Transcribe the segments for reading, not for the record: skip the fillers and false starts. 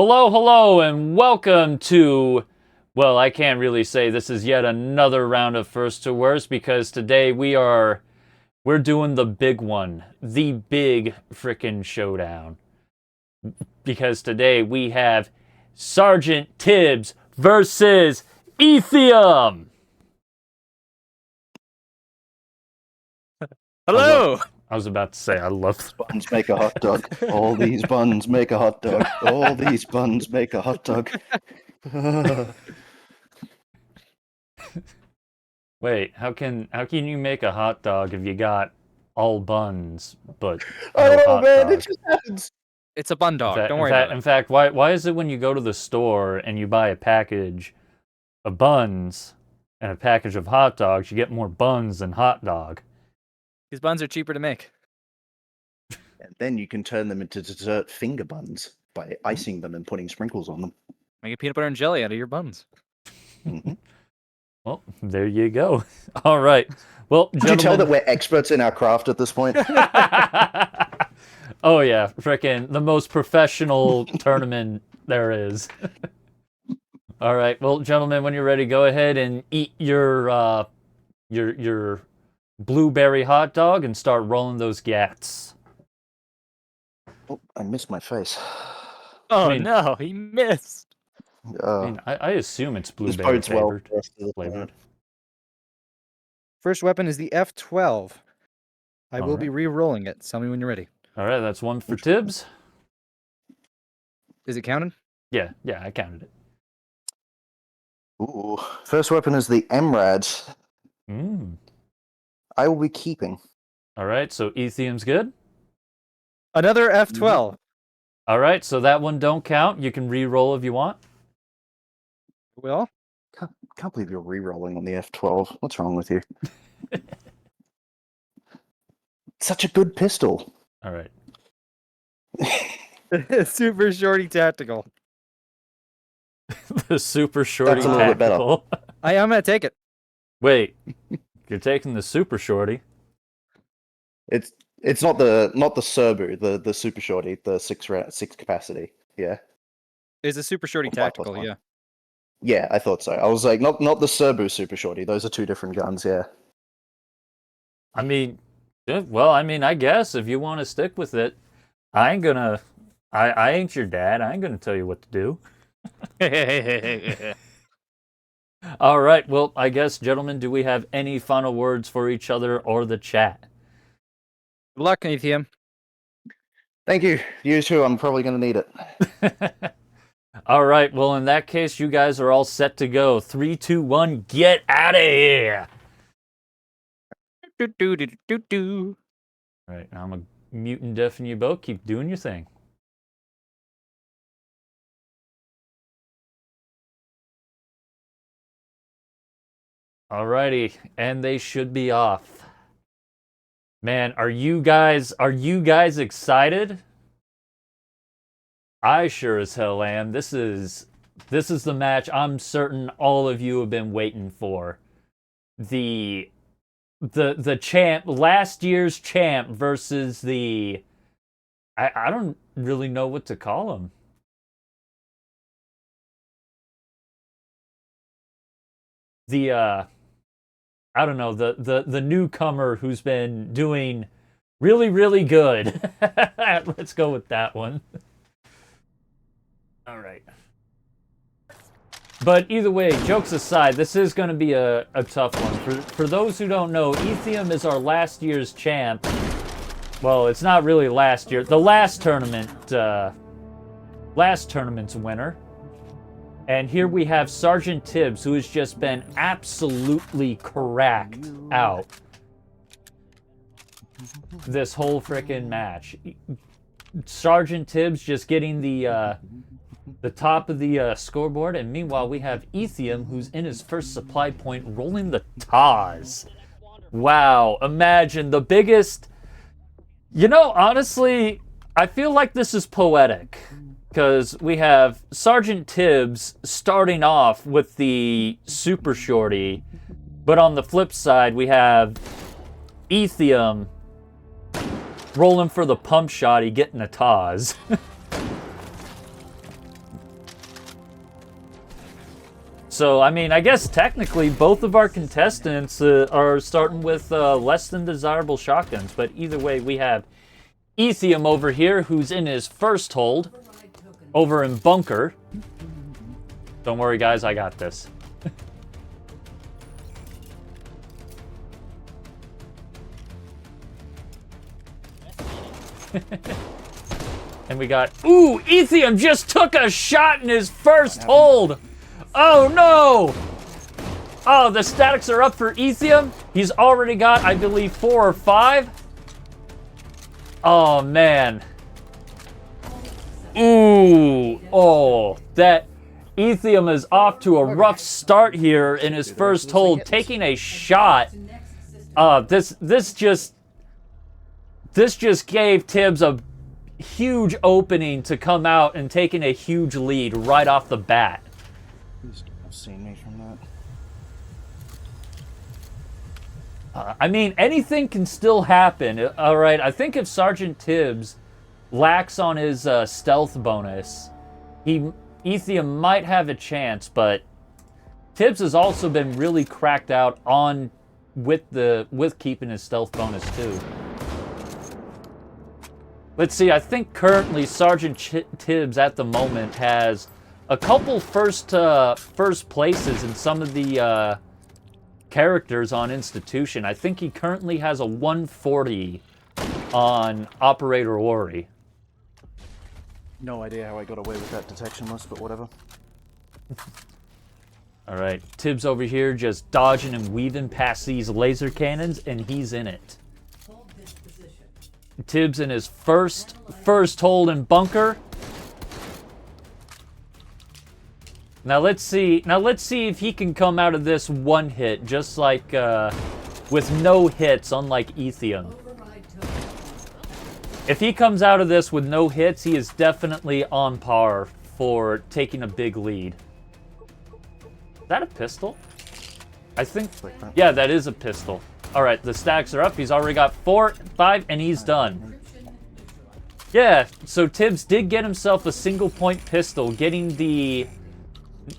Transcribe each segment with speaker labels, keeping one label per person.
Speaker 1: Hello, hello, and welcome to, well, I can't really say this is yet another round of First to Worst because today we're doing the big one, the big frickin' showdown. Because today we have Sergeant Tibbs versus Ethiom.
Speaker 2: Hello!
Speaker 1: I was about to say, I love
Speaker 3: buns make a hot dog. All these buns make a hot dog. All these buns make a hot dog.
Speaker 1: Wait, how can you make a hot dog if you got all buns but
Speaker 3: I
Speaker 1: no
Speaker 3: don't know,
Speaker 1: hot
Speaker 3: man.
Speaker 1: dog?
Speaker 3: It just happens.
Speaker 2: It's a bun dog. Don't worry about it.
Speaker 1: In fact, why is it when you go to the store and you buy a package of buns and a package of hot dogs, you get more buns than hot dog?
Speaker 2: These buns are cheaper to make.
Speaker 3: And then you can turn them into dessert finger buns by icing them and putting sprinkles on them.
Speaker 2: Make a peanut butter and jelly out of your buns.
Speaker 3: Mm-hmm.
Speaker 1: Well, there you go. All right. Well,
Speaker 3: Can you tell that we're experts in our craft at this point?
Speaker 1: Oh yeah, frickin' the most professional tournament there is. All right, well, gentlemen, when you're ready, go ahead and eat your blueberry hot dog and start rolling those gats.
Speaker 3: Oh, I missed my face.
Speaker 2: Oh
Speaker 1: I mean-
Speaker 2: no, he missed.
Speaker 1: I mean, I assume it's
Speaker 3: this
Speaker 1: blueberry
Speaker 3: bodes well
Speaker 1: flavored.
Speaker 3: for us to the
Speaker 1: flavored.
Speaker 4: First weapon is the F2W. I will
Speaker 1: Alright.
Speaker 4: be re-rolling it. Tell me when you're ready.
Speaker 1: All right, that's one for Tibbs.
Speaker 4: Is it counted?
Speaker 1: Yeah, I counted it.
Speaker 3: Ooh. First weapon is the MRAD. I will be keeping.
Speaker 1: All right, so Ethiom's good.
Speaker 4: Another F12.
Speaker 1: All right, so that one don't count. You can re-roll if you want.
Speaker 4: Well,
Speaker 3: Can't believe you're re-rolling on the F12. What's wrong with you? Such a good pistol.
Speaker 1: All right.
Speaker 4: super shorty tactical.
Speaker 1: The super shorty
Speaker 3: That's a little bit better.
Speaker 1: tactical.
Speaker 4: I'm gonna take it.
Speaker 1: Wait, you're taking the super shorty.
Speaker 3: It's not the Serbu, the super shorty, the six capacity. Yeah.
Speaker 4: It's a super shorty
Speaker 3: Or 5+1.
Speaker 4: tactical, yeah.
Speaker 3: Yeah, I thought so. I was like, not the Serbu super shorty. Those are two different guns. Yeah.
Speaker 1: I mean, well, I guess if you want to stick with it, I ain't gonna. I ain't your dad. I ain't gonna tell you what to do. All right. Well, I guess, gentlemen, do we have any final words for each other or the chat?
Speaker 4: Good luck, Ethiom.
Speaker 3: Thank you. You too. I'm probably going to need it.
Speaker 1: All right. Well, in that case, you guys are all set to go. 3, 2, 1, get out of here.
Speaker 2: Do.
Speaker 1: All right. Now I'm going to mute and deafen you both. Keep doing your thing. Alrighty, and they should be off. Man, are you guys excited? I sure as hell am. This is the match I'm certain all of you have been waiting for. The champ, last year's champ versus the I don't really know what to call him. I don't know, the newcomer who's been doing really, really good. Let's go with that one. All right. But either way, jokes aside, this is going to be a tough one. For those who don't know, Ethiom is our last year's champ. Well, it's not really last year. The last tournament's winner. And here we have Sergeant Tibbs, who has just been absolutely cracked out this whole frickin' match. Sergeant Tibbs just getting the top of the scoreboard, and meanwhile we have Ethiom, who's in his first supply point, rolling the TOS. Wow, imagine the biggest... You know, honestly, I feel like this is poetic. Because we have Sergeant Tibbs starting off with the super shorty, but on the flip side, we have Ethiom rolling for the pump shotty, getting a TOS. So, I mean, I guess technically both of our contestants are starting with less than desirable shotguns. But either way, we have Ethiom over here, who's in his first hold, over in bunker. Don't worry, guys, I got this. And we got... Ooh, Ethiom just took a shot in his first hold! Oh, no! Oh, the statics are up for Ethiom. He's already got, I believe, 4 or 5. Oh, man. Ooh. Oh, that... Ethiom is off to a rough start here in his first hold, taking a shot. This just gave Tibbs a huge opening to come out and taking a huge lead right off the bat.
Speaker 3: Please don't have seen me from that.
Speaker 1: I mean, anything can still happen. All right, I think if Sergeant Tibbs lacks on his stealth bonus, Ethiom might have a chance, but Tibbs has also been really cracked out on with keeping his stealth bonus too. Let's see, I think currently Sergeant Tibbs at the moment has a couple first places in some of the characters on Institution. I think he currently has a 140 on Operator Ori.
Speaker 3: No idea how I got away with that detection list, but whatever.
Speaker 1: All right, Tibbs over here just dodging and weaving past these laser cannons, and he's in it. Tibbs in his first hold in bunker. Now let's see if he can come out of this one hit, just like with no hits, unlike Ethiom. If he comes out of this with no hits, he is definitely on par for taking a big lead. Is that a pistol? I think, yeah, that is a pistol. All right, the stacks are up. He's already got 4, 5, and he's done. Yeah, so Tibbs did get himself a single-point pistol, getting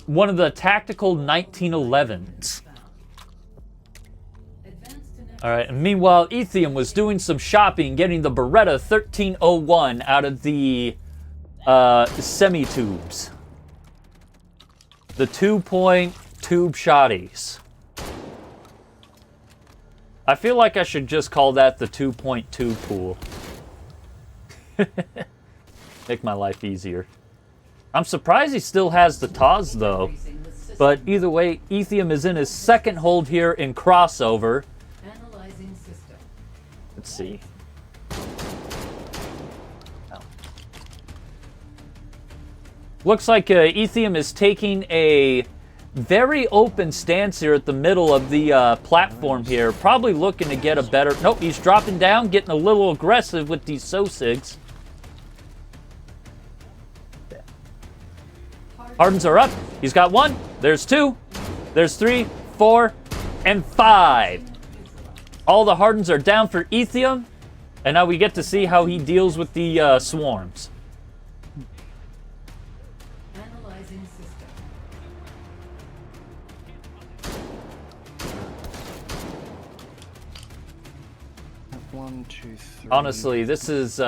Speaker 1: one of the tactical 1911s. All right, and meanwhile, Ethiom was doing some shopping, getting the Beretta 1301 out of the semi-tubes. The 2-point tube shotties. I feel like I should just call that the 2-point tube pool. Make my life easier. I'm surprised he still has the TOS, though. But either way, Ethiom is in his second hold here in crossover. Let's see. Oh. Looks like Ethiom is taking a very open stance here at the middle of the platform here. Probably looking to get a better... Nope, he's dropping down, getting a little aggressive with these SOSIGs. Hardens are up. He's got 1. There's 2. There's 3, 4, and 5. All the Hardens are down for Ethiom. And now we get to see how he deals with the swarms.
Speaker 5: Analyzing system.
Speaker 3: 1, 2, 3.
Speaker 1: Honestly, this is...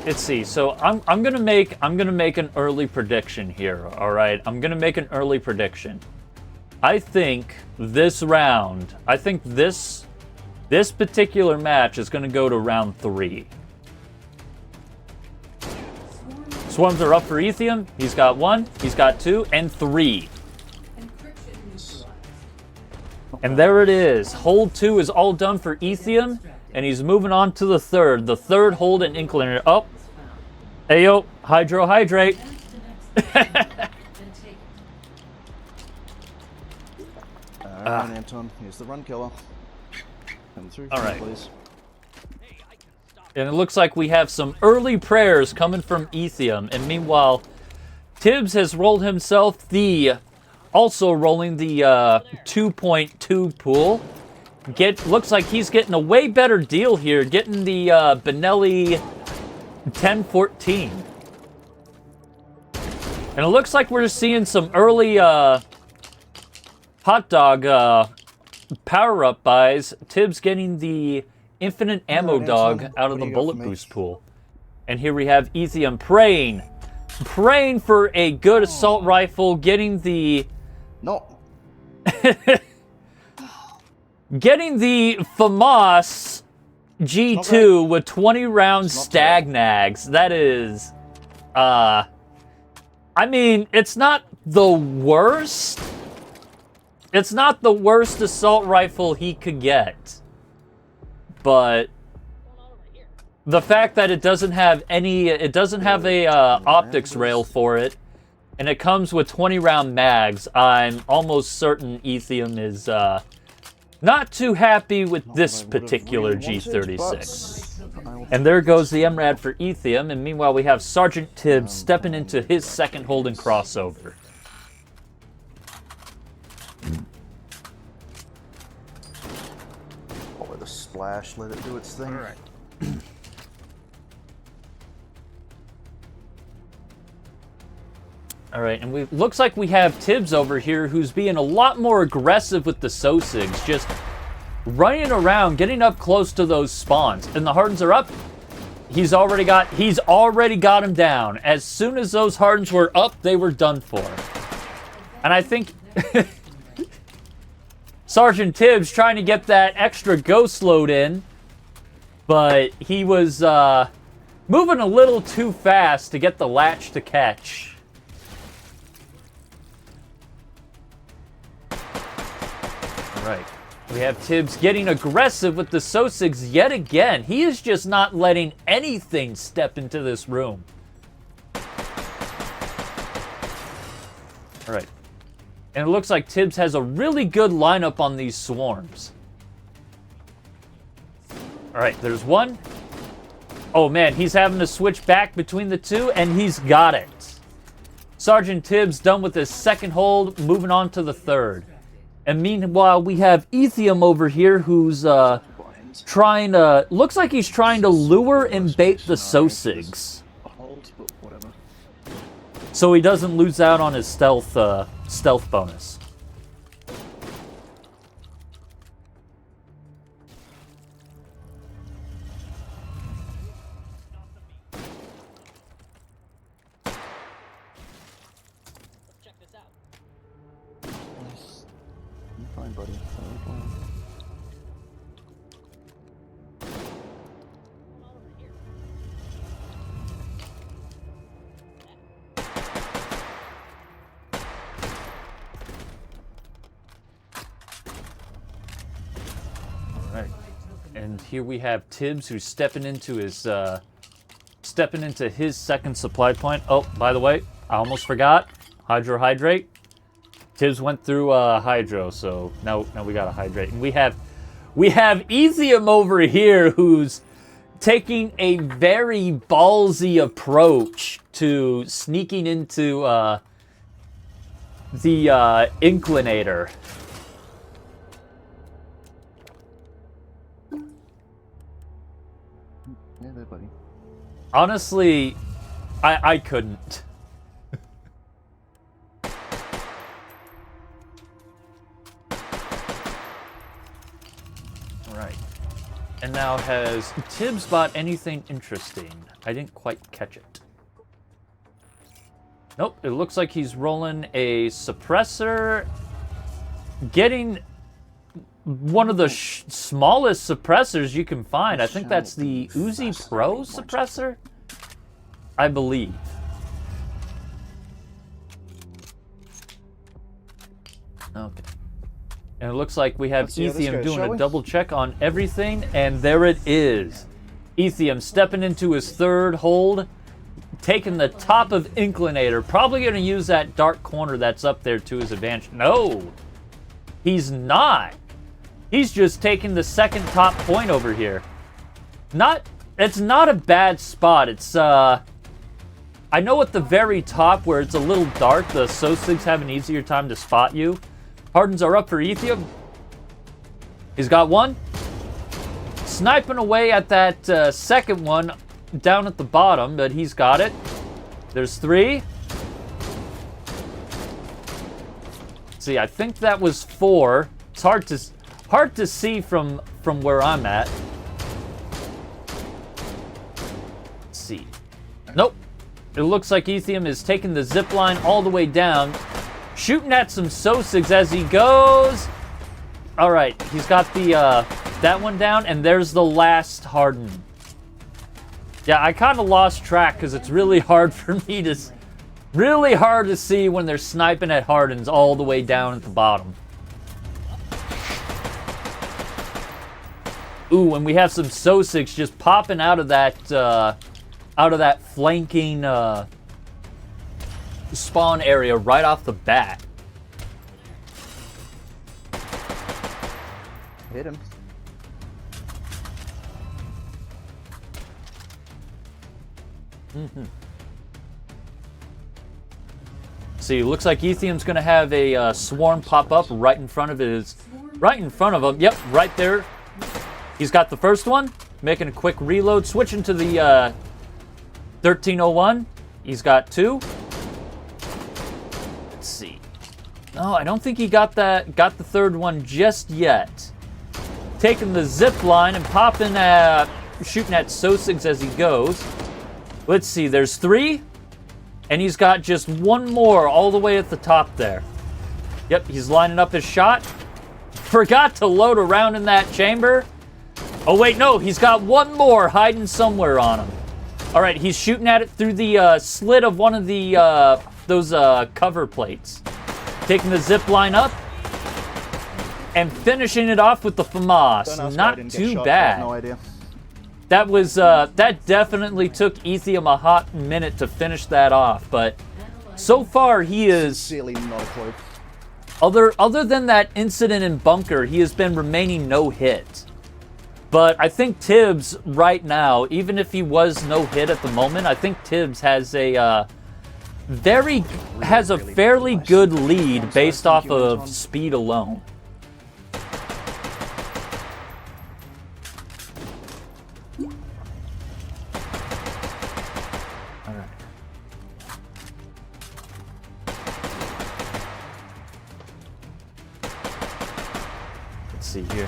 Speaker 1: Let's see. So I'm gonna make an early prediction here. All right, I'm gonna make an early prediction. I think this round. I think this particular match is gonna go to round 3. Swarms are up for Ethiom. He's got 1. He's got 2 and 3. And there it is. Hold 2 is all done for Ethiom, and he's moving on to the third. The third hold in Incliner. Oh, ayo, hydrohydrate.
Speaker 3: Alright, Anton, here's the run killer. Come through,
Speaker 1: All right.
Speaker 3: please.
Speaker 1: And it looks like we have some early prayers coming from Ethiom. And meanwhile, Tibbs has rolled himself also rolling the 2.2 pool. Looks like he's getting a way better deal here, getting the Benelli 1014. And it looks like we're seeing some early hot dog power-up buys. Tibbs getting the infinite ammo dog out of the bullet boost pool. And here we have Ethiom praying for a good assault rifle, getting the FAMAS G2 with 20 round stag nags. That is, I mean, it's not the worst. It's not the worst assault rifle he could get. But the fact that it doesn't have a optics rail for it, and it comes with 20 round mags, I'm almost certain Ethiom is not too happy with this particular G36. And there goes the MRAD for Ethiom, and meanwhile we have Sergeant Tibbs stepping into his second hold and crossover.
Speaker 3: Oh, the splash, let it do its thing.
Speaker 4: All right.
Speaker 1: All right, and looks like we have Tibbs over here who's being a lot more aggressive with the Sosigs, just running around, getting up close to those spawns. And the Hardens are up. He's already got him down. As soon as those Hardens were up, they were done for. And I think Sergeant Tibbs trying to get that extra ghost load in, but he was moving a little too fast to get the latch to catch. Right. We have Tibbs getting aggressive with the Sosigs yet again. He is just not letting anything step into this room. All right. And it looks like Tibbs has a really good lineup on these swarms. All right, there's one. Oh, man, he's having to switch back between the two, and he's got it. Sergeant Tibbs done with his second hold, moving on to the third. And meanwhile, we have Ethiom over here who's trying to... Looks like he's trying to lure and bait the Sosigs. So he doesn't lose out on his stealth bonus.
Speaker 3: Fine, buddy. Fine.
Speaker 1: All right. And here we have Tibbs who's stepping into his second supply point. Oh, by the way, I almost forgot. Hydrohydrate. Tibbs went through hydro, so now we gotta hydrate. And we have Ethiom over here who's taking a very ballsy approach to sneaking into the inclinator.
Speaker 3: Yeah, there, buddy.
Speaker 1: Honestly, I couldn't. Right. And now, has Tibbs bought anything interesting? I didn't quite catch it. Nope, it looks like he's rolling a suppressor. Getting one of the smallest suppressors you can find. I think that's the Uzi Pro suppressor, I believe. Okay. And it looks like we have Ethiom doing a double check on everything, and there it is. Ethiom stepping into his third hold, taking the top of Inclinator, probably going to use that dark corner that's up there to his advantage. No, he's not. He's just taking the second top point over here. It's not a bad spot. It's, I know at the very top where it's a little dark, the Sosigs have an easier time to spot you. Hardens are up for Ethiom. He's got one. Sniping away at that second one down at the bottom, but he's got it. There's three. See, I think that was 4. It's hard to see from where I'm at. Let's see. Nope. It looks like Ethiom is taking the zip line all the way down, shooting at some Sosigs as he goes. All right, he's got the that one down, and there's the last Harden. Yeah, I kind of lost track because it's really hard for me to, really hard to see when they're sniping at Hardens all the way down at the bottom. Ooh, and we have some Sosigs just popping out of that flanking spawn area right off the bat.
Speaker 3: Hit him.
Speaker 1: See, looks like Ethiom's gonna have a swarm pop up right in front of him. Yep, right there. He's got the first one, making a quick reload, switching to the 1301. He's got 2. Let's see. No, I don't think he got the third one just yet. Taking the zip line and shooting at Sosigs as he goes. Let's see, there's 3, and he's got just 1 more all the way at the top there. Yep, he's lining up his shot. Forgot to load around in that chamber. Oh wait, no, he's got 1 more hiding somewhere on him. All right, he's shooting at it through the slit of one of the those cover plates. Taking the zip line up and finishing it off with the FAMAS. Not too bad.
Speaker 3: No idea.
Speaker 1: That was that definitely took Ethiom a hot minute to finish that off, but so far he is,
Speaker 3: Sincerely not a clue.
Speaker 1: other than that incident in bunker, he has been remaining no hit. But I think Tibbs right now, even if he was no hit at the moment, I think Tibbs has a fairly good lead based off of speed alone. Let's see here.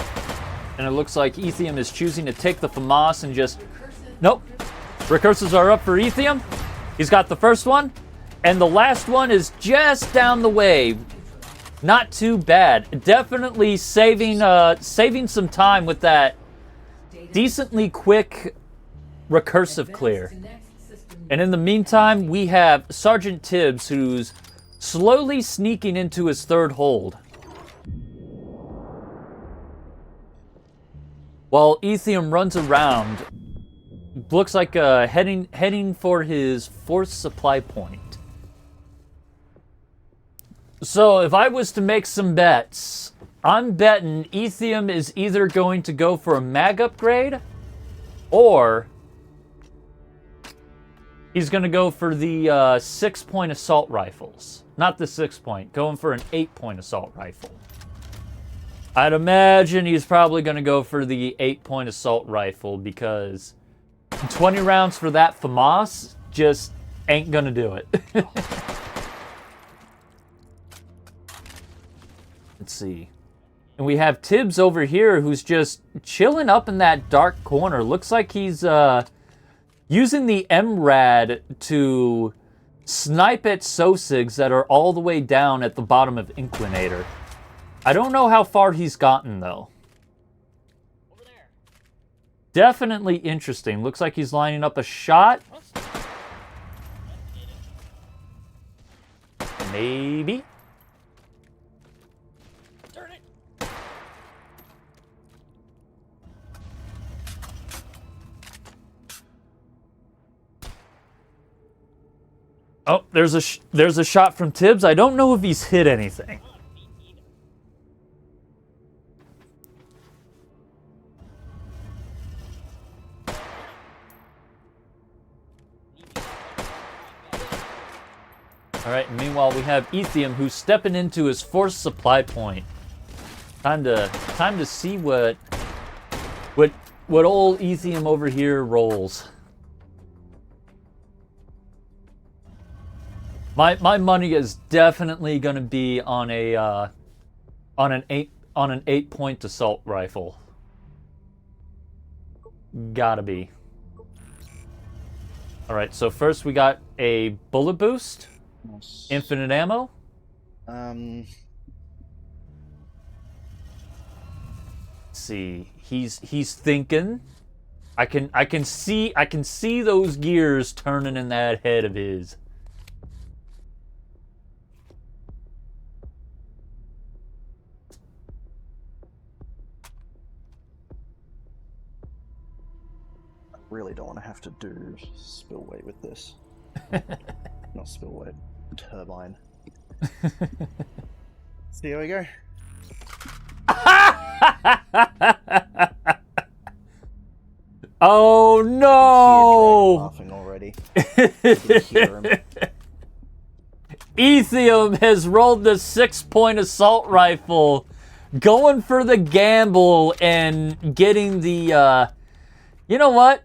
Speaker 1: And it looks like Ethiom is choosing to take the FAMAS and just... Nope. Recursors are up for Ethiom. He's got the first one. And the last one is just down the way. Not too bad. Definitely saving some time with that decently quick recursive clear. And in the meantime, we have Sergeant Tibbs, who's slowly sneaking into his third hold. While Ethiom runs around, looks like heading for his 4th supply point. So if I was to make some bets, I'm betting Ethiom is either going to go for a mag upgrade, or he's going to go for the 6-point assault rifles. Not the 6-point, going for an 8-point assault rifle. I'd imagine he's probably going to go for the 8-point assault rifle because 20 rounds for that FAMAS just ain't going to do it. Let's see. And we have Tibbs over here who's just chilling up in that dark corner. Looks like he's using the MRAD to snipe at Sosigs that are all the way down at the bottom of Inquinator. I don't know how far he's gotten, though.
Speaker 2: Over there.
Speaker 1: Definitely interesting. Looks like he's lining up a shot. Maybe.
Speaker 2: Turn it.
Speaker 1: Oh, there's a shot from Tibbs. I don't know if he's hit anything. All right, and meanwhile, we have Ethiom, who's stepping into his 4th supply point. Time to see what old Ethiom over here rolls. My money is definitely gonna be on an 8-point assault rifle. Gotta be. All right, so first we got a bullet boost, infinite ammo.
Speaker 3: Um,
Speaker 1: Let's see, he's thinking. I can see those gears turning in that head of his.
Speaker 3: really don't want to have to do spill weight with this. Not spill weight, turbine. See how we go.
Speaker 1: Oh no!
Speaker 3: Laughing already. Hear him.
Speaker 1: Ethiom has rolled the 6-point assault rifle, going for the gamble and getting the. You know what?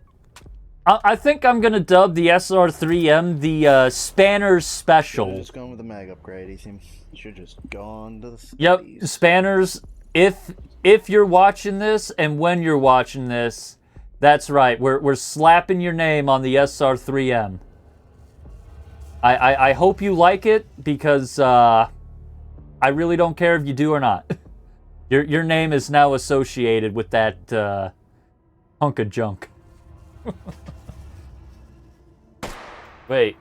Speaker 1: I think I'm gonna dub the SR3M the Spanners Special.
Speaker 3: Just going with the mag upgrade, Ethiom. Should just gone to the.
Speaker 1: Yep,
Speaker 3: cities.
Speaker 1: Spanners. If you're watching this and when you're watching this, that's right. We're slapping your name on the SR3M. I hope you like it because I really don't care if you do or not. Your name is now associated with that hunk of junk. Wait,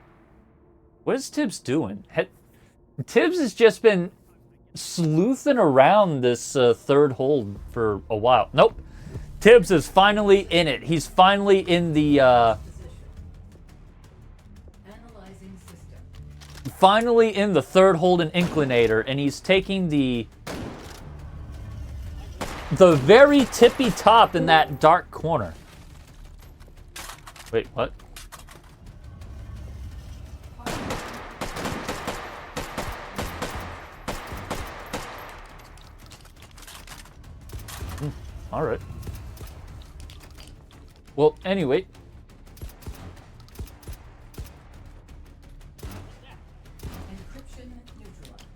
Speaker 1: what is Tibbs doing? Tibbs has just been sleuthing around this third hold for a while. Nope. Tibbs is finally in it. He's finally in the
Speaker 5: Analyzing system.
Speaker 1: finally in the third hold and inclinator, and he's taking the very tippy top in that dark corner. Wait, what? All right. Well, anyway.
Speaker 5: Encryption neutralized.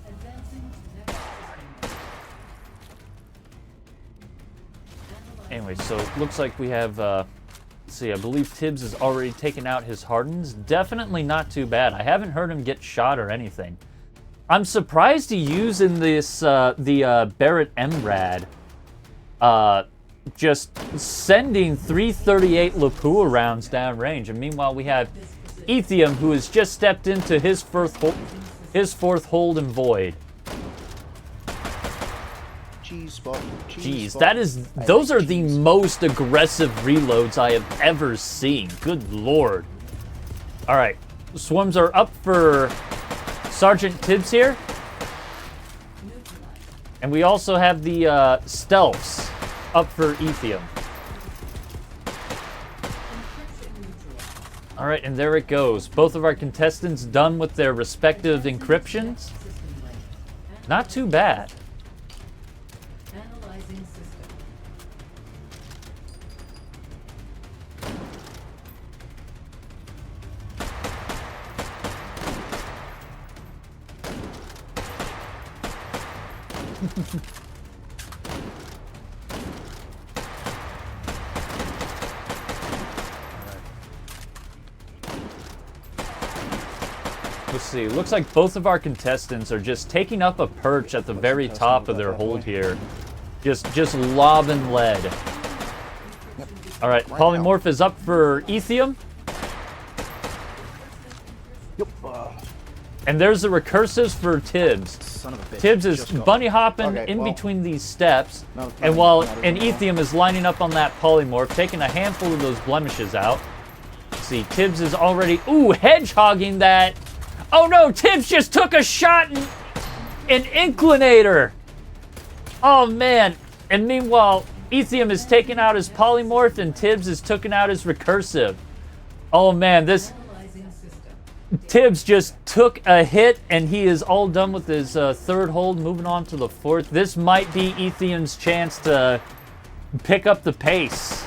Speaker 5: Advancing to next system.
Speaker 1: Anyway, so looks like we have, let's see, I believe Tibbs has already taken out his Hardens. Definitely not too bad. I haven't heard him get shot or anything. I'm surprised he using this, the Barrett MRAD. Just sending 338 Lapua rounds downrange. And meanwhile, we have Ethiom, who has just stepped into his fourth hold and void. Jeez, that is, those are the most aggressive reloads I have ever seen. Good lord. All right, swarms are up for Sergeant Tibbs here. And we also have the stealths up for Ethiom. All right, and there it goes. Both of our contestants done with their respective encryptions. Not too bad.
Speaker 5: Analyzing system.
Speaker 1: Let's see. Looks like both of our contestants are just taking up a perch at the very top of their hold here. Just lobbing lead. All right, Polymorph is up for Ethiom. And there's the recursives for Tibbs.
Speaker 3: Son of a bitch.
Speaker 1: Tibbs is
Speaker 3: Just got
Speaker 1: bunny
Speaker 3: it.
Speaker 1: hopping
Speaker 3: Okay,
Speaker 1: in
Speaker 3: well,
Speaker 1: between these steps,
Speaker 3: no,
Speaker 1: and
Speaker 3: no,
Speaker 1: Ethiom is lining up on that polymorph, taking a handful of those blemishes out. Let's see, Tibbs is already hedgehogging that. Oh no, Tibbs just took a shot in an inclinator. Oh man! And meanwhile, Ethiom is taking out his polymorph, and Tibbs is taking out his recursive. Oh man, this.
Speaker 5: Analyzing system.
Speaker 1: Tibbs just took a hit, and he is all done with his third hold, moving on to the fourth. This might be Ethiom's chance to pick up the pace.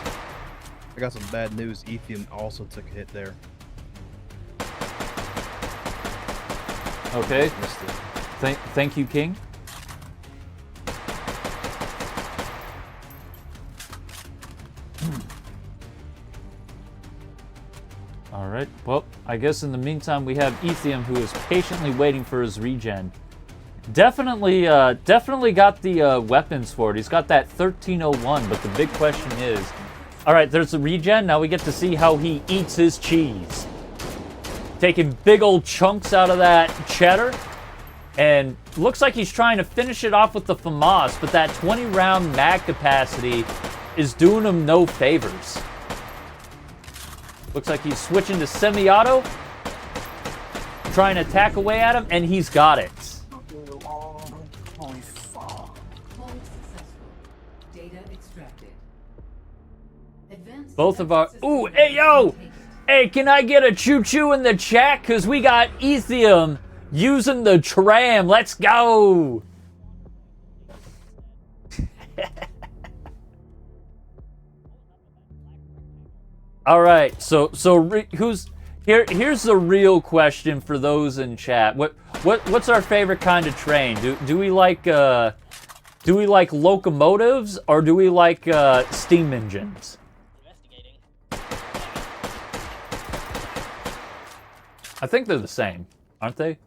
Speaker 6: I got some bad news. Ethiom also took a hit there.
Speaker 1: Okay.
Speaker 6: Missed it.
Speaker 1: Thank you, King. All right. Well, I guess in the meantime we have Ethiom, who is patiently waiting for his regen. Definitely got the weapons for it. He's got that 1301, but the big question is, all right, there's the regen. Now we get to see how he eats his cheese. Taking big old chunks out of that cheddar. And looks like he's trying to finish it off with the FAMAS, but that 20-round mag capacity is doing him no favors. Looks like he's switching to semi-auto. Trying to attack away at him, and he's got it.
Speaker 3: Holy fuck.
Speaker 5: Hold successful. Data extracted. Advanced
Speaker 1: Both of our...
Speaker 5: system
Speaker 1: Ooh, hey, yo!
Speaker 5: take it.
Speaker 1: Hey, can I get a choo-choo in the chat? Because we got Ethiom using the tram. Let's go! All right, so who's here? Here's the real question for those in chat. What's our favorite kind of train? Do we like locomotives or do we like steam engines?
Speaker 2: Investigating.
Speaker 1: I think they're the same, aren't they?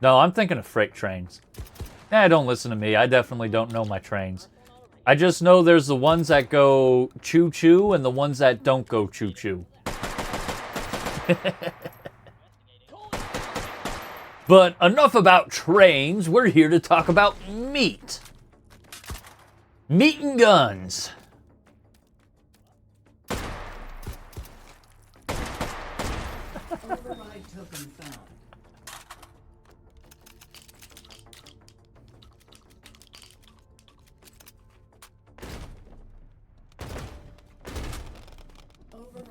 Speaker 1: No, I'm thinking of freight trains. Don't listen to me. I definitely don't know my trains. I just know there's the ones that go choo-choo and the ones that don't go choo-choo. But enough about trains. We're here to talk about meat. Meat and guns.
Speaker 5: Override token found.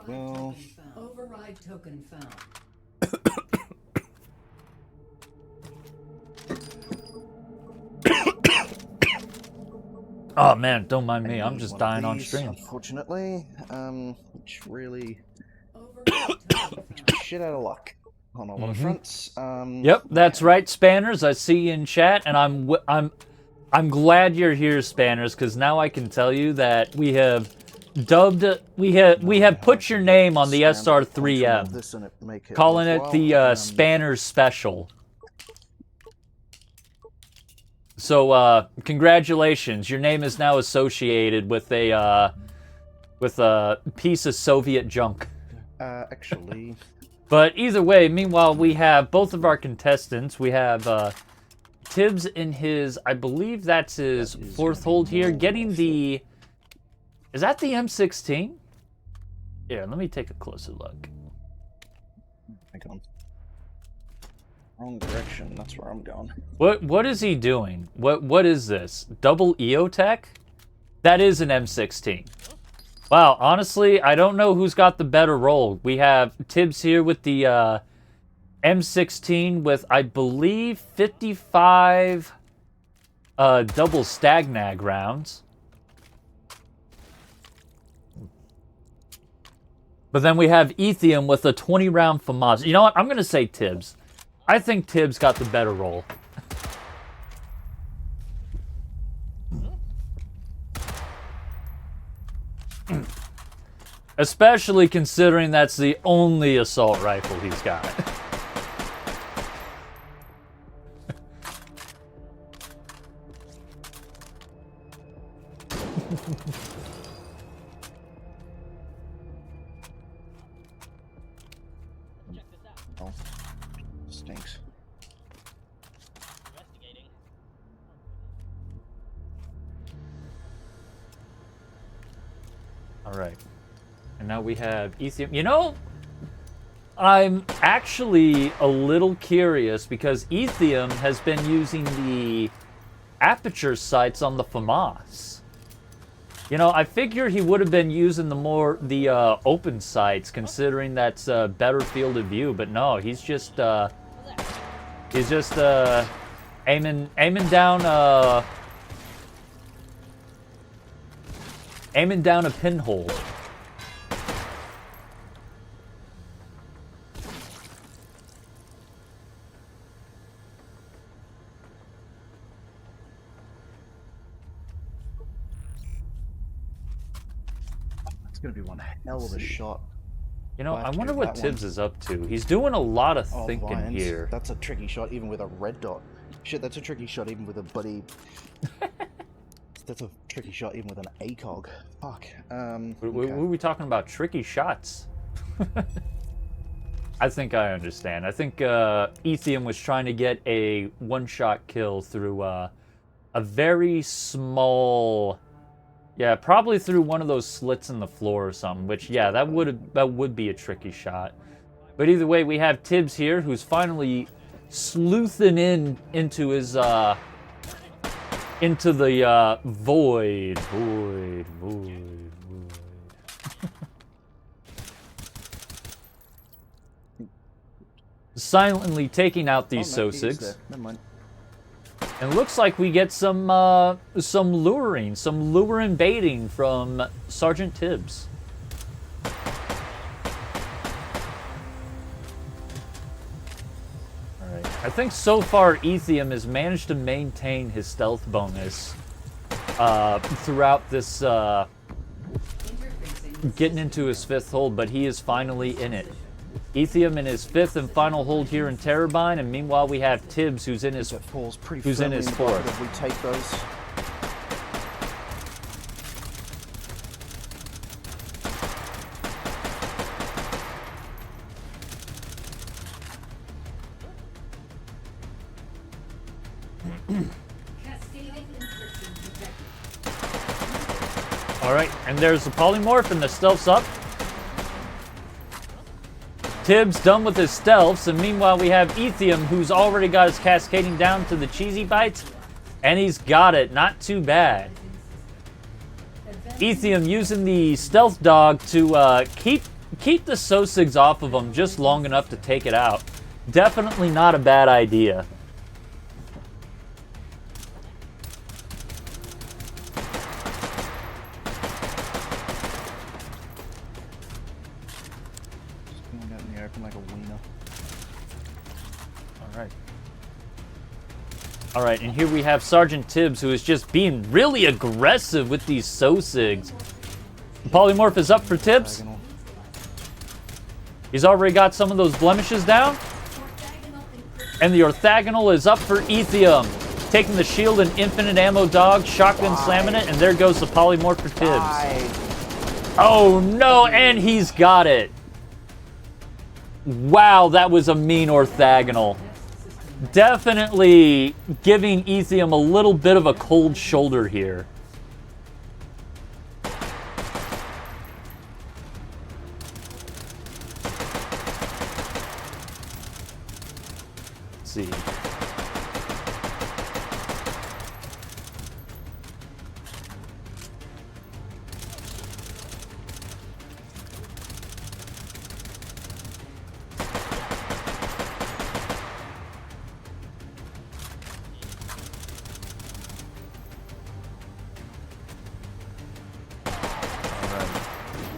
Speaker 3: Well.
Speaker 5: Override token found.
Speaker 1: Oh man, don't mind me. I'm
Speaker 3: Need
Speaker 1: just
Speaker 3: one of
Speaker 1: dying on
Speaker 3: these,
Speaker 1: stream.
Speaker 3: Unfortunately, which really
Speaker 5: Override token found.
Speaker 3: shit out of luck on a lot of fronts.
Speaker 1: Yep, that's right, Spanners. I see you in chat, and I'm glad you're here, Spanners, because now I can tell you that we have dubbed, we have put your name on the SR3M, calling it the Spanners Special. So congratulations, your name is now associated with a piece of Soviet junk.
Speaker 3: Actually,
Speaker 1: But either way, meanwhile, we have both of our contestants. We have Tibbs in his, I believe that's his fourth hold here, getting the, is that the M16? Here, let me take a closer look.
Speaker 3: hang on. Wrong direction. That's where I'm going.
Speaker 1: What is he doing? What is this? Double EOTech? That is an M16. Wow, honestly, I don't know who's got the better roll. We have Tibbs here with the M16 with, I believe, 55 double Stagnag rounds. But then we have Ethiom with a 20-round FAMAS. You know what? I'm going to say Tibbs. I think Tibbs got the better roll. Especially considering that's the only assault rifle he's got.
Speaker 2: Check this out.
Speaker 3: Oh, stinks.
Speaker 2: Investigating.
Speaker 1: All right. And now we have Ethiom. You know, I'm actually a little curious because Ethiom has been using the aperture sights on the FAMAS. You know, I figure he would have been using the open sights, considering that's a better field of view. But no, he's just aiming down Aiming down a pinhole.
Speaker 3: It's gonna be one hell of a shot.
Speaker 1: You know,
Speaker 3: I'll have
Speaker 1: I
Speaker 3: to
Speaker 1: wonder
Speaker 3: go
Speaker 1: what
Speaker 3: that
Speaker 1: Tibbs
Speaker 3: one.
Speaker 1: is up to. He's doing a lot of
Speaker 3: Oh,
Speaker 1: thinking
Speaker 3: Lions.
Speaker 1: here.
Speaker 3: That's a tricky shot, even with a red dot. Shit, that's a tricky shot, even with a buddy. That's a tricky shot, even with an ACOG. Fuck.
Speaker 1: What are we talking about? Tricky shots. I think I understand. I think Ethiom was trying to get a one-shot kill through a very small, yeah, probably through one of those slits in the floor or something. Which, yeah, that would be a tricky shot. But either way, we have Tibbs here, who's finally sleuthing into his into the void. Silently taking out these Sosigs.
Speaker 3: Never mind.
Speaker 1: And looks like we get some luring baiting from Sergeant Tibbs. Alright. I think so far Ethiom has managed to maintain his stealth bonus throughout this getting into his 5th hold, but he is finally in it. Ethiom in his 5th and final hold here in Terrabine, and meanwhile we have Tibbs who's in his
Speaker 3: That falls pretty
Speaker 1: who's in
Speaker 3: firmly
Speaker 1: his
Speaker 3: the bucket
Speaker 1: 4th.
Speaker 3: if we take those.
Speaker 5: Cascading encryption detected.
Speaker 1: Alright, and there's the polymorph and the stealth's up. Tibbs done with his stealths, and meanwhile we have Ethiom who's already got his cascading down to the cheesy bites, and he's got it, not too bad. Ethiom using the stealth dog to keep the Sosigs off of him just long enough to take it out. Definitely not a bad idea.
Speaker 3: Going out in the open like a wiener.
Speaker 1: Alright. Alright, and here we have Sergeant Tibbs, who is just being really aggressive with these Sosigs. Polymorph is up for Tibbs.
Speaker 3: Diagonal.
Speaker 1: He's already got some of those blemishes down. And the orthogonal is up for Ethiom. Taking the shield and infinite ammo dog, shotgun slamming it, and there goes the polymorph for Tibbs. Oh no, and he's got it. Wow, that was a mean orthogonal. Definitely giving Ethiom a little bit of a cold shoulder here. Let's see.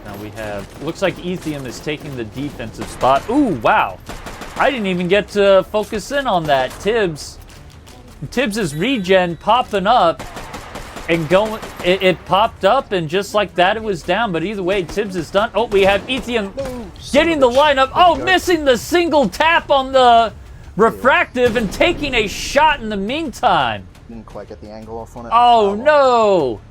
Speaker 1: Now we have, looks like Ethiom is taking the defensive spot. Ooh, wow. I didn't even get to focus in on that. Tibbs' regen popping up and going, it popped up and just like that it was down. But either way, Tibbs is done. Oh, we have Ethiom getting the lineup. Oh, missing the single tap on the refractive and taking a shot in the meantime.
Speaker 3: Didn't quite get the angle off on it.
Speaker 1: Oh,
Speaker 3: well.
Speaker 1: no.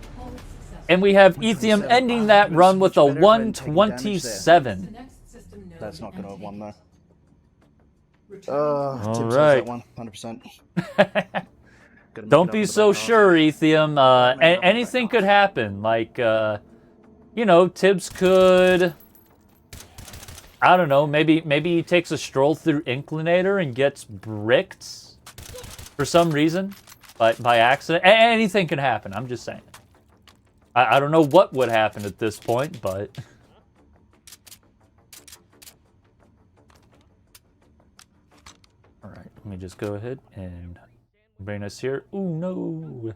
Speaker 1: And we have Ethiom ending that run with a 127.
Speaker 5: Next system node
Speaker 3: That's not going to have won though.
Speaker 5: Return
Speaker 3: Tibbs has
Speaker 1: right.
Speaker 3: that one, 100%.
Speaker 1: Don't be so sure, Ethiom. Anything could happen. Like, you know, Tibbs could, I don't know, maybe he takes a stroll through Inclinator and gets bricked for some reason, by accident. Anything can happen, I'm just saying. I don't know what would happen at this point, but... Alright, let me just go ahead and bring us here. Ooh, no!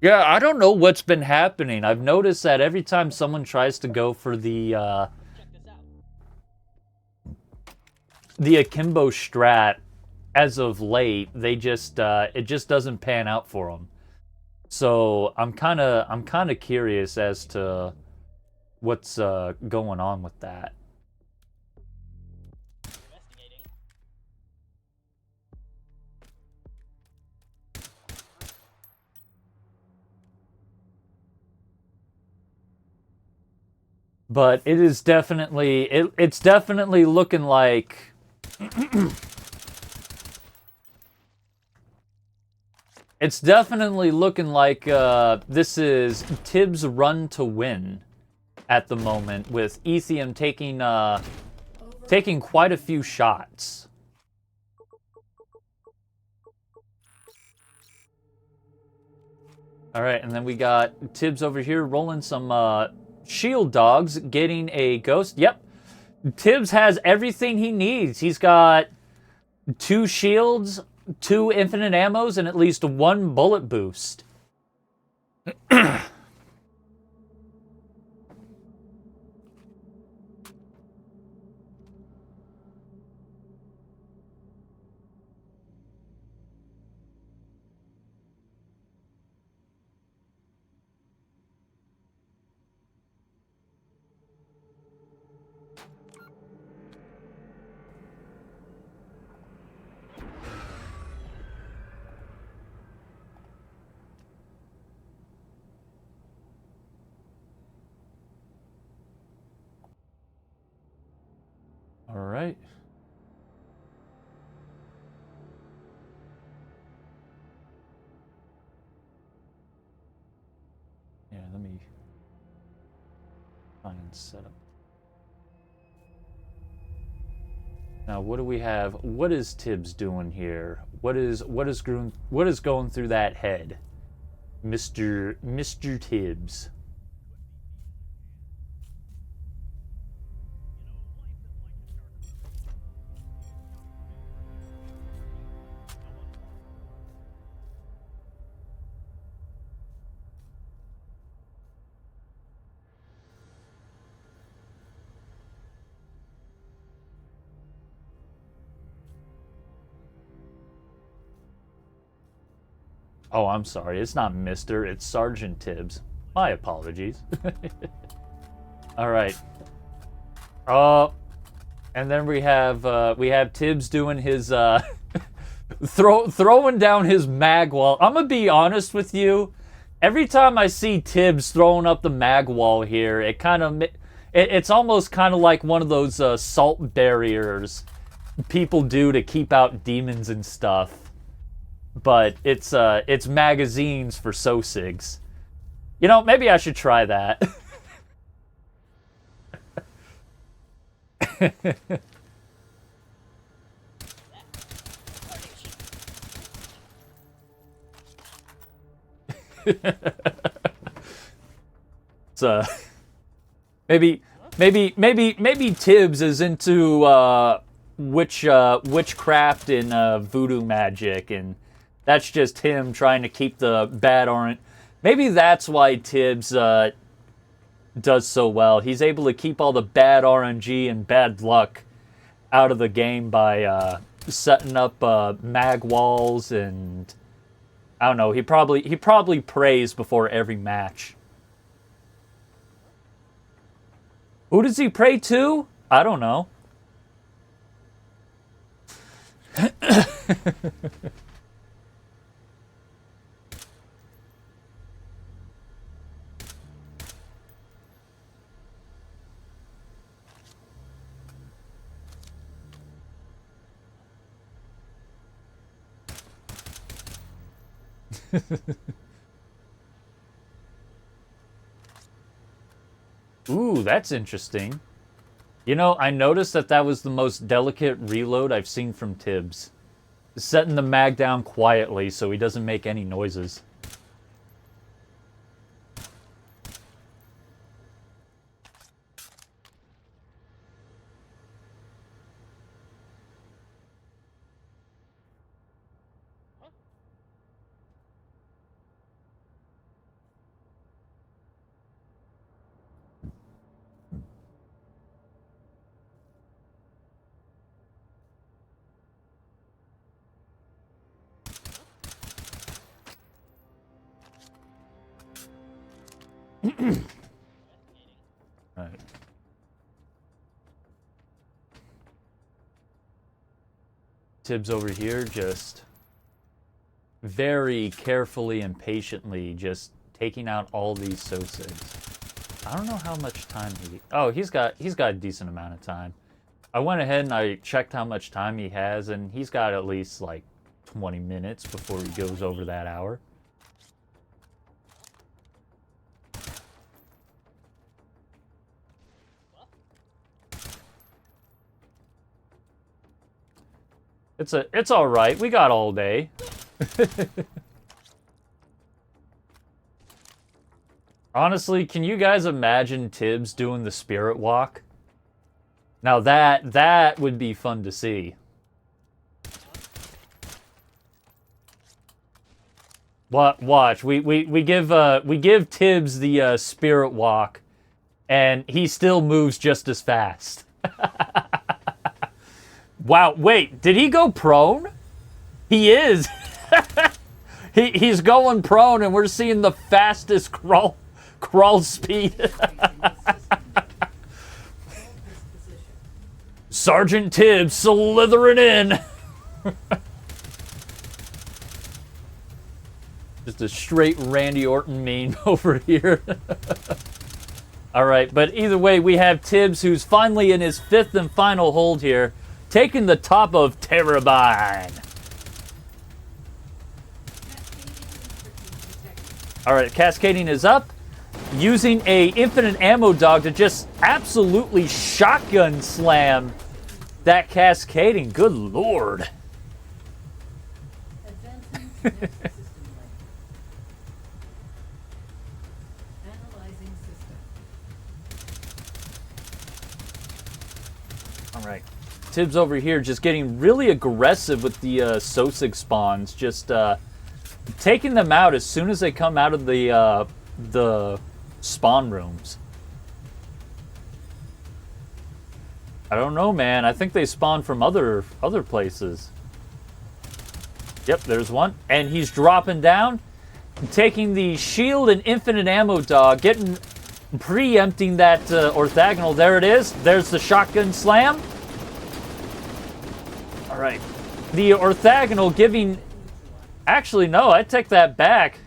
Speaker 1: Yeah, I don't know what's been happening. I've noticed that every time someone tries to go for the
Speaker 2: Check this out.
Speaker 1: akimbo strat, as of late, they just it just doesn't pan out for them. So I'm kind of curious as to what's going on with that.
Speaker 2: Investigating.
Speaker 1: But it is definitely it's definitely looking like it's definitely looking like this is Tibbs' run to win at the moment, with Ethiom taking quite a few shots. All right, and then we got Tibbs over here rolling some shield dogs, getting a ghost. Yep, Tibbs has everything he needs. He's got 2 shields, 2 infinite ammos, and at least 1 bullet boost. All right. Yeah, let me try and set up. Now, what do we have? What is Tibbs doing here? What is going through that head, Mr. Tibbs? Oh, I'm sorry. It's not Mr. It's Sergeant Tibbs. My apologies. All right. And then we have Tibbs doing his throwing down his mag wall. I'm gonna be honest with you. Every time I see Tibbs throwing up the mag wall here, it's almost kind of like one of those salt barriers people do to keep out demons and stuff. But it's magazines for Sosigs. You know, maybe I should try that. It's maybe Tibbs is into witchcraft and voodoo magic, and that's just him trying to keep the bad orange. Maybe that's why Tibbs does so well. He's able to keep all the bad RNG and bad luck out of the game by setting up mag walls, and I don't know. He probably prays before every match. Who does he pray to? I don't know. Ooh, that's interesting. You know, I noticed that was the most delicate reload I've seen from Tibbs. Setting the mag down quietly so he doesn't make any noises. Right. Tibbs over here just very carefully and patiently just taking out all these Sosigs. I don't know how much time he... Oh, he's got a decent amount of time. I went ahead and I checked how much time he has, and he's got at least like 20 minutes before he goes over that hour. It's all right. We got all day. Honestly, can you guys imagine Tibbs doing the spirit walk? Now that would be fun to see. Watch. We give Tibbs the spirit walk, and he still moves just as fast. Wow, wait, did he go prone? He is. He's going prone, and we're seeing the fastest crawl speed. Sergeant Tibbs slithering in. Just a straight Randy Orton meme over here. All right, but either way, we have Tibbs, who's finally in his 5th and final hold here, taking the top of Terrabine. All right, Cascading is up, using a infinite ammo dog to just absolutely shotgun slam that Cascading. Good lord.
Speaker 5: Advancing to next system link. Analyzing system.
Speaker 1: All right. Tibbs over here just getting really aggressive with the Sosig spawns, just taking them out as soon as they come out of the spawn rooms. I don't know, man. I think they spawn from other places. Yep, there's one. And he's dropping down, taking the shield and infinite ammo dog, preempting that orthogonal. There it is. There's the shotgun slam. All right. The orthogonal giving... Actually, no, I take that back.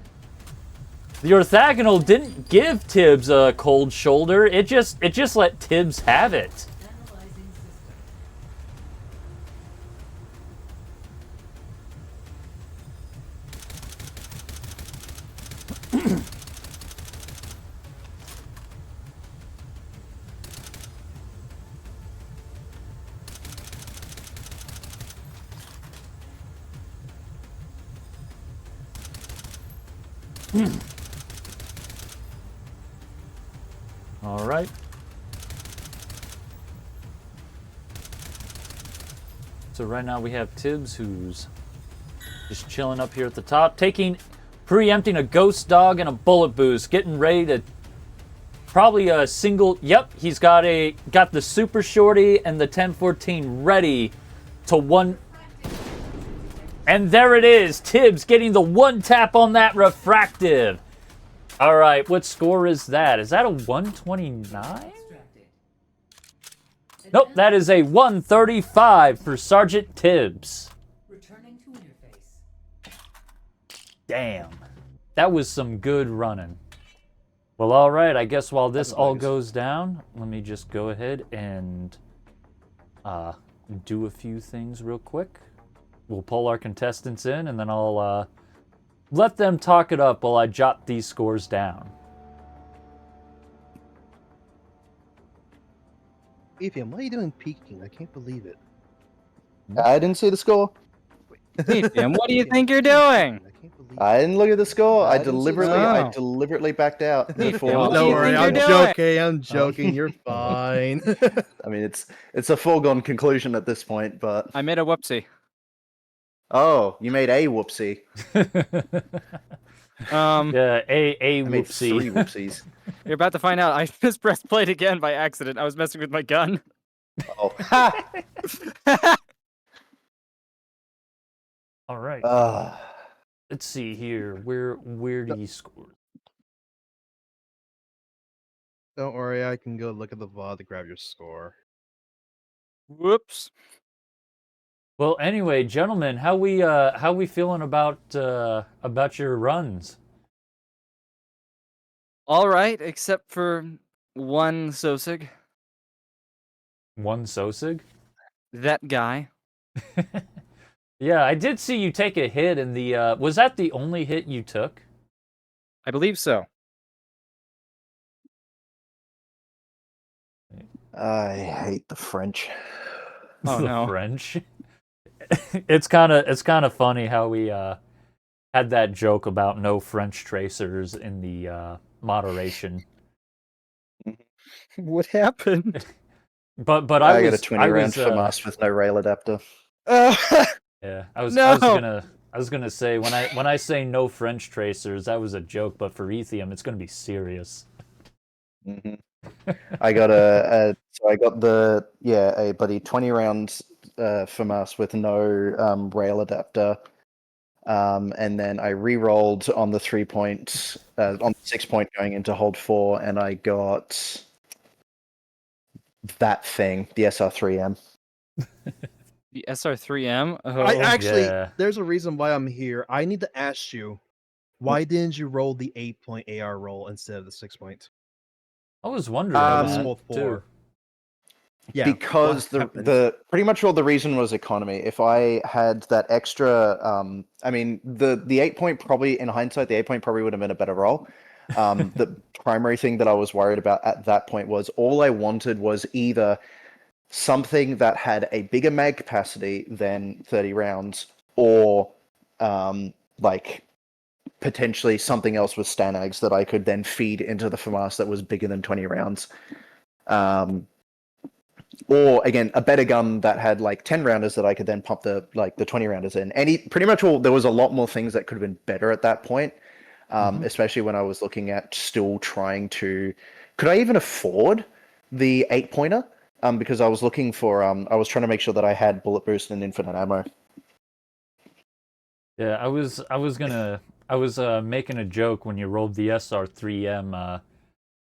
Speaker 1: The orthogonal didn't give Tibbs a cold shoulder. It just let Tibbs have it.
Speaker 5: Analyzing system.
Speaker 1: All right. So right now we have Tibbs, who's just chilling up here at the top, preempting a ghost dog and a bullet boost, getting ready to probably a single. Yep, he's got the super shorty and the 1014 ready to one. And there it is, Tibbs getting the one tap on that refractive. All right, what score is that? Is that a 129?
Speaker 5: Extracted.
Speaker 1: Nope, that is a 135 for Sergeant Tibbs.
Speaker 5: Returning to interface.
Speaker 1: Damn. That was some good running. Well, all right, I guess while this all goes down, let me just go ahead and do a few things real quick. We'll pull our contestants in, and then I'll let them talk it up while I jot these scores down.
Speaker 6: Ethiom, why are you doing peeking? I can't believe it.
Speaker 3: I didn't see the score.
Speaker 4: Ethiom, what do you think you're doing?
Speaker 6: I can't believe
Speaker 3: I didn't look at the score. I
Speaker 6: I didn't see the
Speaker 3: deliberately
Speaker 6: score.
Speaker 3: backed out
Speaker 4: Yeah,
Speaker 3: before.
Speaker 4: what do
Speaker 6: Don't
Speaker 4: you
Speaker 6: worry,
Speaker 4: think
Speaker 6: I'm
Speaker 4: you're doing?
Speaker 6: joking. I'm joking. You're fine.
Speaker 3: I mean, it's a foregone conclusion at this point, but
Speaker 4: I made a whoopsie.
Speaker 3: oh, you made a whoopsie.
Speaker 1: Yeah, a
Speaker 3: I made three
Speaker 1: whoopsie.
Speaker 3: whoopsies.
Speaker 4: You're about to find out. I just pressed play again by accident. I was messing with my gun.
Speaker 3: Oh,
Speaker 1: All right. Let's see here. Where do you score?
Speaker 6: Don't worry, I can go look at the VOD to grab your score.
Speaker 4: Whoops.
Speaker 1: Well, anyway, gentlemen, how we feeling about your runs?
Speaker 4: All right, except for one Sosig.
Speaker 1: One Sosig?
Speaker 4: That guy.
Speaker 1: Yeah, I did see you take a hit in the. Was that the only hit you took?
Speaker 4: I believe so.
Speaker 3: I hate the French.
Speaker 4: Oh,
Speaker 1: The
Speaker 4: no.
Speaker 1: French. It's kind of funny how we had that joke about no French tracers in the moderation.
Speaker 4: What happened?
Speaker 1: But
Speaker 3: I
Speaker 1: I
Speaker 3: got a
Speaker 1: was
Speaker 3: 20
Speaker 1: I
Speaker 3: round
Speaker 1: was
Speaker 3: FAMAS with no rail adapter.
Speaker 1: yeah
Speaker 4: No!
Speaker 1: I was gonna say when I say no French tracers, that was a joke, but for Ethiom it's gonna be serious.
Speaker 3: hmm I got a buddy 20 round FAMAS with no rail adapter. And then I re-rolled on the 3 point, on the 6 point going into hold 4, and I got that thing, the SR3M.
Speaker 4: The SR3M? Oh,
Speaker 6: I actually,
Speaker 1: yeah.
Speaker 6: there's a reason why I'm here. I need to ask you, why didn't you roll the 8-point AR roll instead of the 6-point?
Speaker 1: I was wondering
Speaker 6: That was
Speaker 1: that
Speaker 6: hold
Speaker 1: too.
Speaker 6: 4. Yeah,
Speaker 3: Because
Speaker 6: what happened?
Speaker 3: the pretty much all the reason was economy. If I had that extra, I mean, the 8 point probably, in hindsight, the 8 point probably would have been a better roll. The primary thing that I was worried about at that point was all I wanted was either something that had a bigger mag capacity than 30 rounds, or like potentially something else with Stanags that I could then feed into the FAMAS that was bigger than 20 rounds. Or again, a better gun that had like 10 rounders that I could then pump the 20 rounders in. Pretty much there was a lot more things that could have been better at that point. Especially when I was looking at still trying to, could I even afford the 8-pointer? Because I was looking for, I was trying to make sure that I had bullet boost and infinite ammo.
Speaker 1: Yeah, I was making a joke when you rolled the SR3M,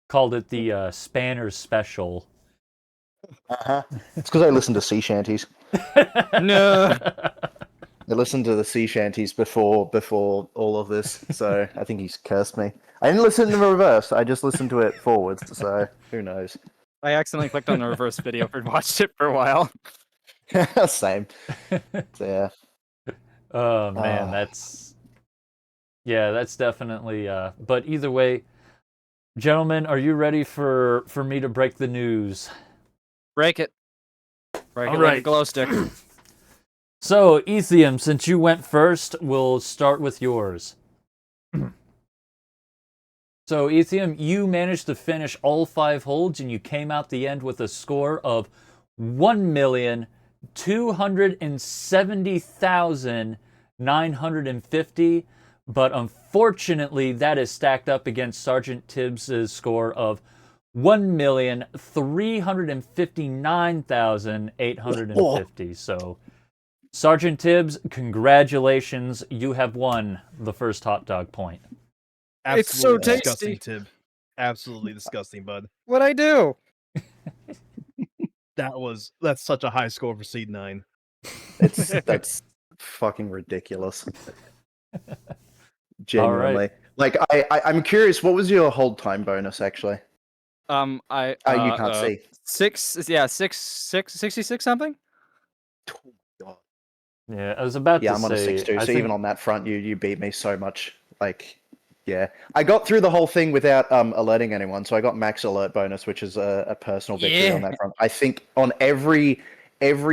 Speaker 1: called it the Spanner Special.
Speaker 3: It's because I listened to sea shanties.
Speaker 4: no.
Speaker 3: I listened to the sea shanties before all of this, so I think he's cursed me. I didn't listen in the reverse. I just listened to it forwards, so who knows?
Speaker 4: I accidentally clicked on the reverse video and watched it for a while.
Speaker 3: Same. So, yeah.
Speaker 1: Oh man, that's definitely. But either way, gentlemen, are you ready for me to break the news?
Speaker 4: Break it. Break
Speaker 1: All
Speaker 4: it like a
Speaker 1: right.
Speaker 4: glow stick.
Speaker 1: So, Ethiom, since you went first, we'll start with yours. So, Ethiom, you managed to finish all 5 holds, and you came out the end with a score of 1,270,950. But unfortunately, that is stacked up against Sergeant Tibbs' score of 1,359,850. So, Sergeant Tibbs, congratulations. You have won the first hot dog point.
Speaker 4: It's so
Speaker 6: Absolutely disgusting,
Speaker 4: tasty.
Speaker 6: Tib. Absolutely disgusting, bud.
Speaker 4: What'd I do?
Speaker 6: That's such a high score for Seed 9.
Speaker 3: That's fucking ridiculous. Genuinely.
Speaker 1: right.
Speaker 3: Like, I'm curious, what was your hold time bonus actually?
Speaker 4: You
Speaker 3: can't see.
Speaker 4: 66 something?
Speaker 3: Oh my God.
Speaker 1: Yeah, I was about
Speaker 3: Yeah,
Speaker 1: to
Speaker 3: I'm on a
Speaker 1: say.
Speaker 3: 6-2,
Speaker 1: I
Speaker 3: so
Speaker 1: think,
Speaker 3: even on that front, you beat me so much. Like, yeah. I got through the whole thing without alerting anyone, so I got max alert bonus, which is a personal victory on that front. I think on every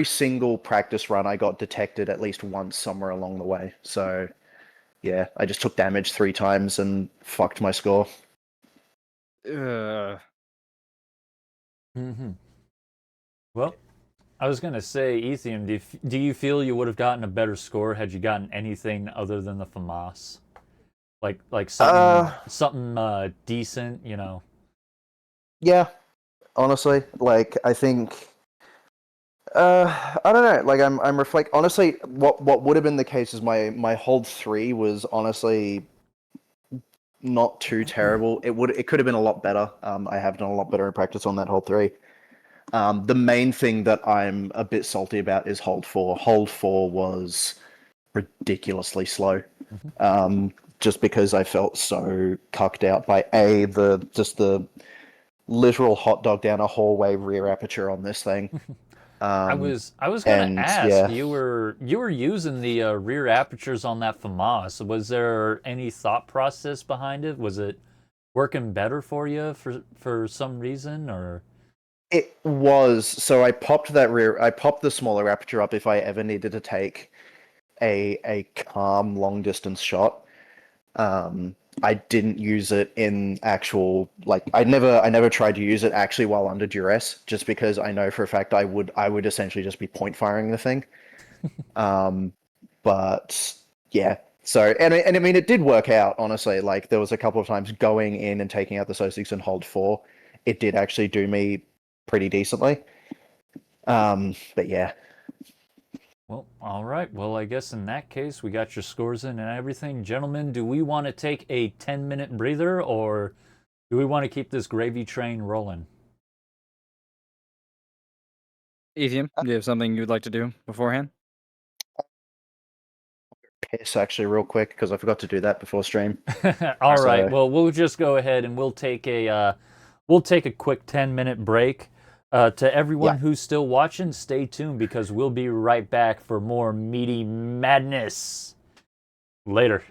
Speaker 3: single practice run, I got detected at least once somewhere along the way. So, yeah, I just took damage 3 times and fucked my score.
Speaker 1: Well, I was gonna say, Ethiom, do you feel you would have gotten a better score had you gotten anything other than the FAMAS? Like something decent, you know?
Speaker 3: Yeah, honestly, like I think I don't know, like I'm reflect honestly what would have been the case is my hold 3 was honestly not too terrible. It could have been a lot better. I have done a lot better in practice on that hold 3. The main thing that I'm a bit salty about is hold 4. Hold 4 was ridiculously slow. Just because I felt so cucked out by the literal hot dog down a hallway rear aperture on this thing.
Speaker 1: I was gonna
Speaker 3: and,
Speaker 1: ask,
Speaker 3: yeah.
Speaker 1: you were using the rear apertures on that FAMAS. Was there any thought process behind it? Was it working better for you for some reason, or?
Speaker 3: It was. So I popped the smaller aperture up if I ever needed to take a calm long distance shot. I didn't use it in actual, like, I never tried to use it actually while under duress, just because I know for a fact I would essentially just be point firing the thing. But yeah, so and I mean it did work out, honestly. Like, there was a couple of times going in and taking out the SO6 and hold 4, it did actually do me pretty decently. But yeah.
Speaker 1: Well, all right. Well, I guess in that case, we got your scores in and everything. Gentlemen, do we want to take a 10-minute breather, or do we want to keep this gravy train rolling?
Speaker 4: Ethiom, do you have something you'd like to do beforehand?
Speaker 3: Piss actually real quick, because I forgot to do that before stream.
Speaker 1: All right.
Speaker 3: So-
Speaker 1: Well, we'll just go ahead and we'll take a quick 10-minute break. To everyone
Speaker 3: Yeah.
Speaker 1: who's still watching, stay tuned because we'll be right back for more meaty madness. Later.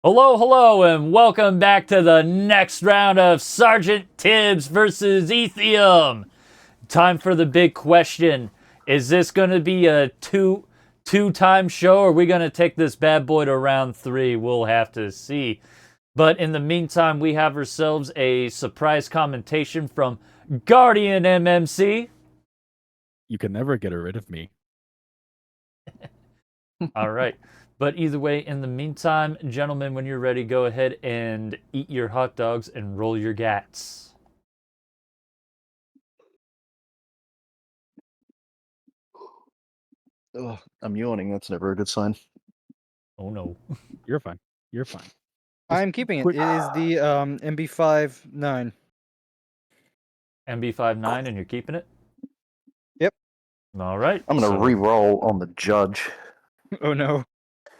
Speaker 1: Hello, hello, and welcome back to the next round of Sergeant Tibbs versus Ethiom. Time for the big question. Is this going to be a two-time show, or are we going to take this bad boy to round 3? We'll have to see. But in the meantime, we have ourselves a surprise commentation from Guardian MMC.
Speaker 4: You can never get rid of me.
Speaker 1: All right. But either way, in the meantime, gentlemen, when you're ready, go ahead and eat your hot dogs and roll your gats.
Speaker 3: Ugh, I'm yawning. That's never a good sign.
Speaker 1: Oh, no.
Speaker 4: You're fine. You're fine.
Speaker 7: I'm keeping it.
Speaker 4: quick-
Speaker 7: It is the MB59.
Speaker 1: MB59, and you're keeping it?
Speaker 7: Yep.
Speaker 1: All right.
Speaker 3: I'm going to
Speaker 1: so-
Speaker 3: re-roll on the judge.
Speaker 7: Oh no!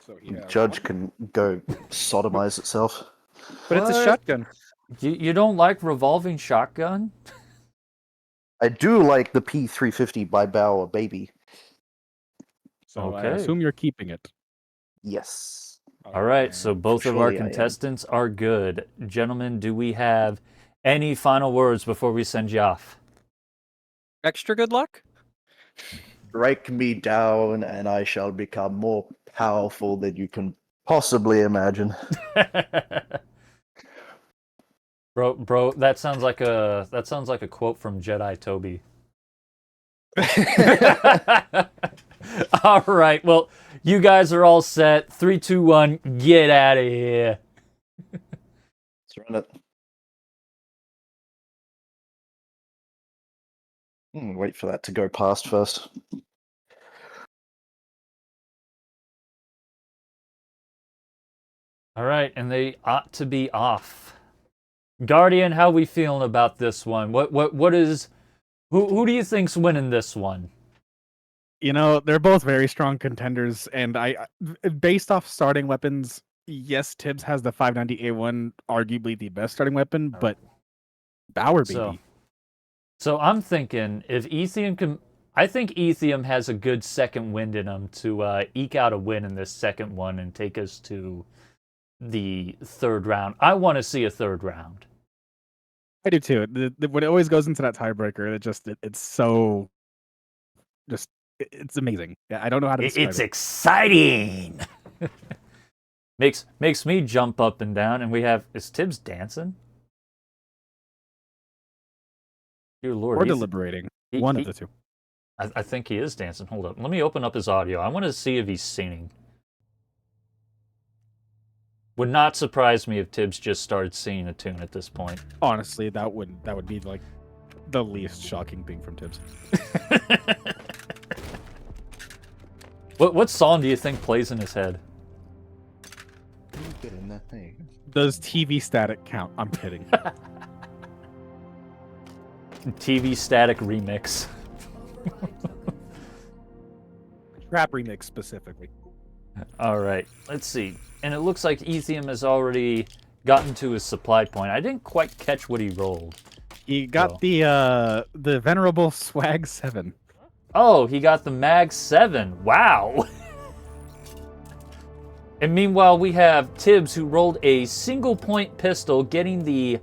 Speaker 4: So
Speaker 3: The judge can go sodomize itself.
Speaker 7: But it's a
Speaker 1: What?
Speaker 7: shotgun.
Speaker 1: You don't like revolving shotgun?
Speaker 3: I do like the P350 by Bauer baby.
Speaker 4: So I
Speaker 1: Okay.
Speaker 4: assume you're keeping it.
Speaker 3: Yes.
Speaker 1: All right, so both of our
Speaker 3: Surely I am.
Speaker 1: contestants are good. Gentlemen, do we have any final words before we send you off?
Speaker 7: Extra good luck.
Speaker 3: Break me down, and I shall become more powerful than you can possibly imagine.
Speaker 1: Bro, that sounds like a quote from Jedi Toby. All right, well, you guys are all set. 3, 2, 1, get out of here.
Speaker 3: Let's run it. Wait for that to go past first.
Speaker 1: All right, and they ought to be off. Guardian, how we feeling about this one? What is who do you think's winning this one?
Speaker 4: You know, they're both very strong contenders, and based off starting weapons, yes, Tibbs has the 590A1, arguably the best starting weapon, but Bauer, baby.
Speaker 1: So I'm thinking if Ethiom can, I think Ethiom has a good second wind in him to eke out a win in this second one and take us to the third round. I want to see a third round.
Speaker 4: I do too. When it always goes into that tiebreaker, it's so it's amazing. Yeah, I don't know how to describe
Speaker 1: It's
Speaker 4: it.
Speaker 1: exciting. makes me jump up and down. And we have, is Tibbs dancing? Dear Lord,
Speaker 4: Or
Speaker 1: he's-
Speaker 4: deliberating.
Speaker 1: he-
Speaker 4: One
Speaker 1: he-
Speaker 4: of the two.
Speaker 1: I think he is dancing. Hold up. Let me open up his audio. I want to see if he's singing. Would not surprise me if Tibbs just started singing a tune at this point.
Speaker 4: Honestly, that would be like the least shocking thing from Tibbs.
Speaker 1: What song do you think plays in his head?
Speaker 3: Get in there. There you go.
Speaker 4: Does TV static count? I'm kidding.
Speaker 1: TV Static Remix.
Speaker 4: Rap remix specifically.
Speaker 1: All right, let's see. And it looks like Ethiom has already gotten to his supply point. I didn't quite catch what he rolled.
Speaker 4: He got
Speaker 1: Oh.
Speaker 4: the venerable Swag 7.
Speaker 1: Oh, he got the Mag 7. Wow. And meanwhile, we have Tibbs, who rolled a single point pistol, getting the,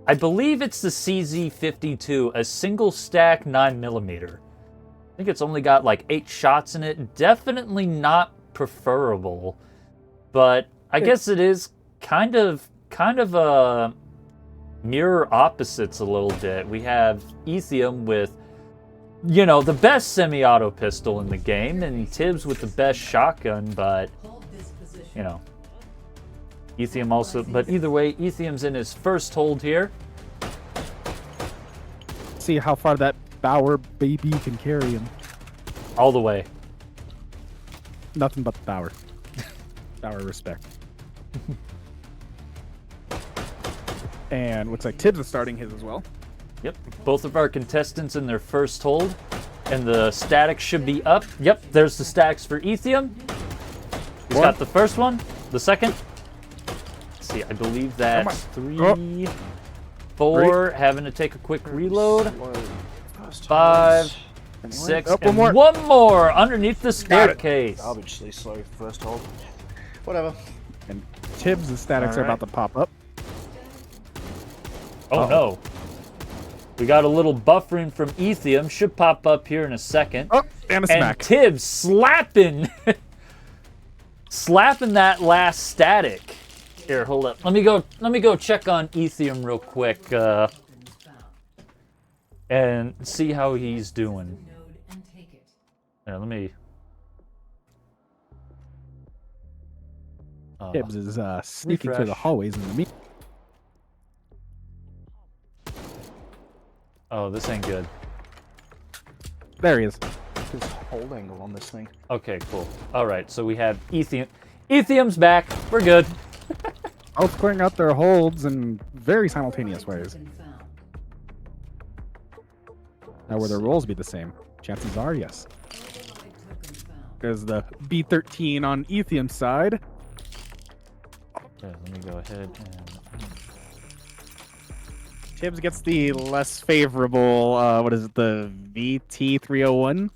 Speaker 1: I believe it's the CZ52, a single stack 9mm. I think it's only got like 8 shots in it. Definitely not preferable, but I guess it is kind of a mirror opposites a little bit. We have Ethiom with, you know, the best semi-auto pistol in the game, and Tibbs with the best shotgun, but,
Speaker 5: Hold this position.
Speaker 1: you know, Ethiom also, but either way, Ethiom's in his first hold here.
Speaker 4: See how far that Bauer baby can carry him.
Speaker 1: All the way.
Speaker 4: Nothing but Bauer. Bauer respect. And looks like Tibbs is starting his as well.
Speaker 1: Yep, both of our contestants in their first hold, and the static should be up. Yep, there's the stacks for Ethiom. He's got the first one, the second. Let's see, I believe that's 3, 4, having to take a quick reload. 5, 6,
Speaker 4: Oh, one
Speaker 1: and
Speaker 4: more.
Speaker 1: one more underneath the staircase.
Speaker 3: Garbagely slow first hold. Whatever.
Speaker 4: And Tibbs' statics are about to pop up.
Speaker 1: Oh no. We got a little buffering from Ethiom. Should pop up here in a second.
Speaker 4: Oh, and a
Speaker 1: And
Speaker 4: smack.
Speaker 1: Tibbs slapping slapping that last static. Here, hold up. Let me go check on Ethiom real quick and see how he's doing.
Speaker 5: Node and take it.
Speaker 1: Here, let me
Speaker 4: Tibbs is sneaking through the
Speaker 1: refresh.
Speaker 4: hallways in the meet.
Speaker 1: Oh, this ain't good.
Speaker 4: There he is.
Speaker 3: His hold angle on this thing.
Speaker 1: Okay, cool. All right, so we have Ethiom. Ethiom's back. We're good.
Speaker 4: Both clearing out their holds in very simultaneous ways.
Speaker 5: Token found.
Speaker 4: Now, will their roles be the same? Chances are, yes.
Speaker 5: Override token found.
Speaker 4: There's the B13 on Ethiom's side.
Speaker 1: Okay, let me go ahead and
Speaker 4: Tibbs gets the less favorable, what is it, the VT301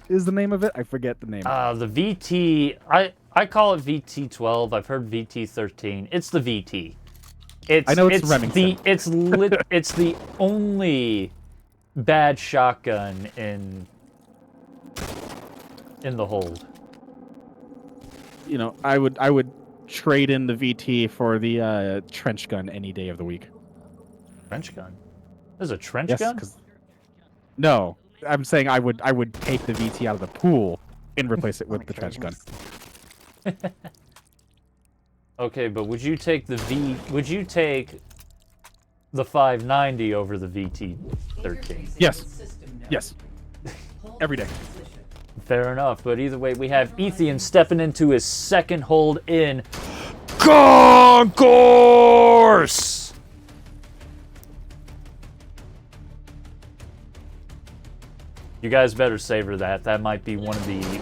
Speaker 4: is the name of it? I forget the name.
Speaker 1: the VT. I call it VT12. I've heard VT13. It's the VT.
Speaker 4: I know it's Remington.
Speaker 1: It's the only bad shotgun in the hold.
Speaker 4: You know, I would trade in the VT for the trench gun any day of the week.
Speaker 1: Trench gun. There's a trench
Speaker 4: Yes,
Speaker 1: gun.
Speaker 4: 'cause- no, I'm saying I would take the VT out of the pool and replace it with the trench gun.
Speaker 1: Okay, but would you take the 590 over the VT13?
Speaker 5: Interfacing
Speaker 4: Yes.
Speaker 5: with system node.
Speaker 4: Yes,
Speaker 5: Hold
Speaker 4: every day.
Speaker 5: position.
Speaker 1: Fair enough, but either way, we have Ethiom stepping into his second hold in Concourse! You guys better savor that. That might be one of the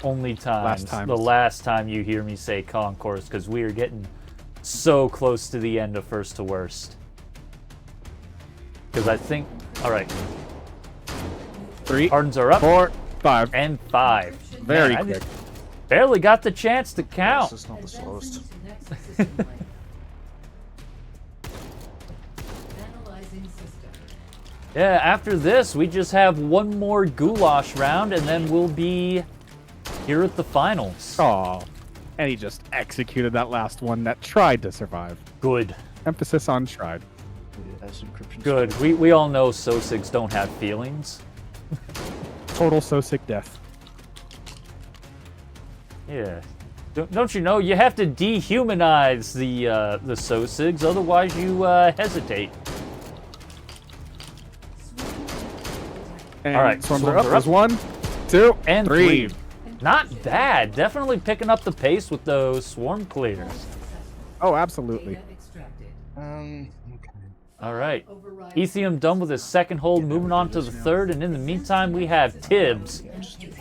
Speaker 1: only times, the last time you hear me say Concourse, because we are getting so close to the end of First to Worst. Because I think, all right,
Speaker 4: 3,
Speaker 1: Hardens are up.
Speaker 4: 4, 5.
Speaker 1: And 5.
Speaker 4: Very
Speaker 1: Man, I
Speaker 4: quick.
Speaker 1: barely got the chance to count.
Speaker 3: This is not the slowest.
Speaker 5: Advancing to next system lane. Analyzing system.
Speaker 1: Yeah, after this, we just have one more goulash round, and then we'll be here at the finals.
Speaker 4: Aw. And he just executed that last one that tried to survive.
Speaker 1: Good.
Speaker 4: Emphasis on tried.
Speaker 3: As encryption
Speaker 1: Good. We all know Sosigs don't have feelings.
Speaker 4: Total so sick death.
Speaker 1: Yeah. Don't you know, you have to dehumanize the Sosigs, otherwise you hesitate.
Speaker 4: And
Speaker 1: All right,
Speaker 4: swarms
Speaker 1: swarms
Speaker 4: are up.
Speaker 1: are
Speaker 4: There's
Speaker 1: up.
Speaker 4: 1, 2,
Speaker 1: And
Speaker 4: 3.
Speaker 1: 3. Not bad. Definitely picking up the pace with those swarm clears.
Speaker 4: Oh, absolutely.
Speaker 5: Data extracted.
Speaker 3: Okay.
Speaker 1: All right.
Speaker 5: Override.
Speaker 1: Ethiom done with his second hold, moving on to the third, and in the meantime we have Tibbs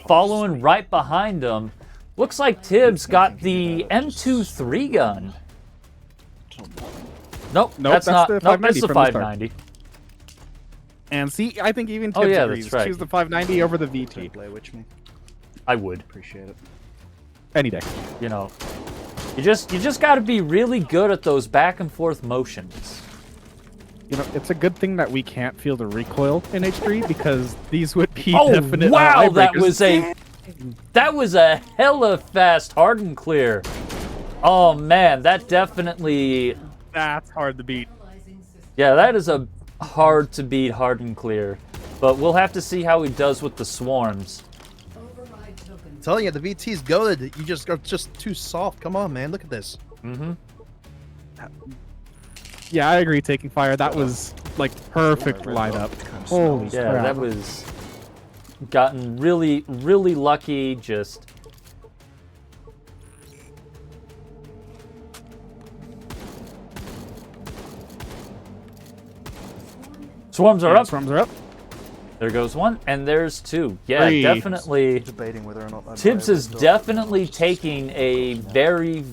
Speaker 1: following right behind him. Looks like Tibbs got the M23 gun. Nope, that's
Speaker 4: that's
Speaker 1: not.
Speaker 4: the
Speaker 1: Nope, that's
Speaker 4: 590
Speaker 1: the
Speaker 4: from the start.
Speaker 1: 590.
Speaker 4: And see, I think even
Speaker 1: Oh,
Speaker 4: Tibbs
Speaker 1: yeah,
Speaker 4: agrees.
Speaker 1: that's right.
Speaker 4: Choose the 590 over the VT.
Speaker 3: Blair Witch me.
Speaker 1: I would.
Speaker 3: Appreciate it.
Speaker 4: Any day.
Speaker 1: You know, you just got to be really good at those back and forth motions.
Speaker 4: You know, it's a good thing that we can't feel the recoil in H3 because these would be
Speaker 1: Oh
Speaker 4: definite.
Speaker 1: wow,
Speaker 4: eye
Speaker 1: that
Speaker 4: breakers.
Speaker 1: was a hella fast harden clear. Oh man, that definitely.
Speaker 4: That's hard to beat.
Speaker 5: Analyzing system.
Speaker 1: Yeah, that is a hard to beat harden clear. But we'll have to see how he does with the swarms.
Speaker 5: Override token.
Speaker 6: I'm telling you, the VT's goaded. You just are just too soft. Come on, man. Look at this.
Speaker 1: Mm-hmm.
Speaker 4: Yeah, I agree. Taking fire. That was like perfect lineup. Holy
Speaker 1: Yeah,
Speaker 4: crap.
Speaker 1: that was gotten really, really lucky. Just swarms are
Speaker 4: Yeah,
Speaker 1: up.
Speaker 4: Swarms are up.
Speaker 1: There goes one, and there's two. Yeah,
Speaker 4: 3.
Speaker 1: definitely.
Speaker 3: Debating whether or not that
Speaker 1: Tibbs is
Speaker 3: Blair Witch
Speaker 1: definitely taking a very,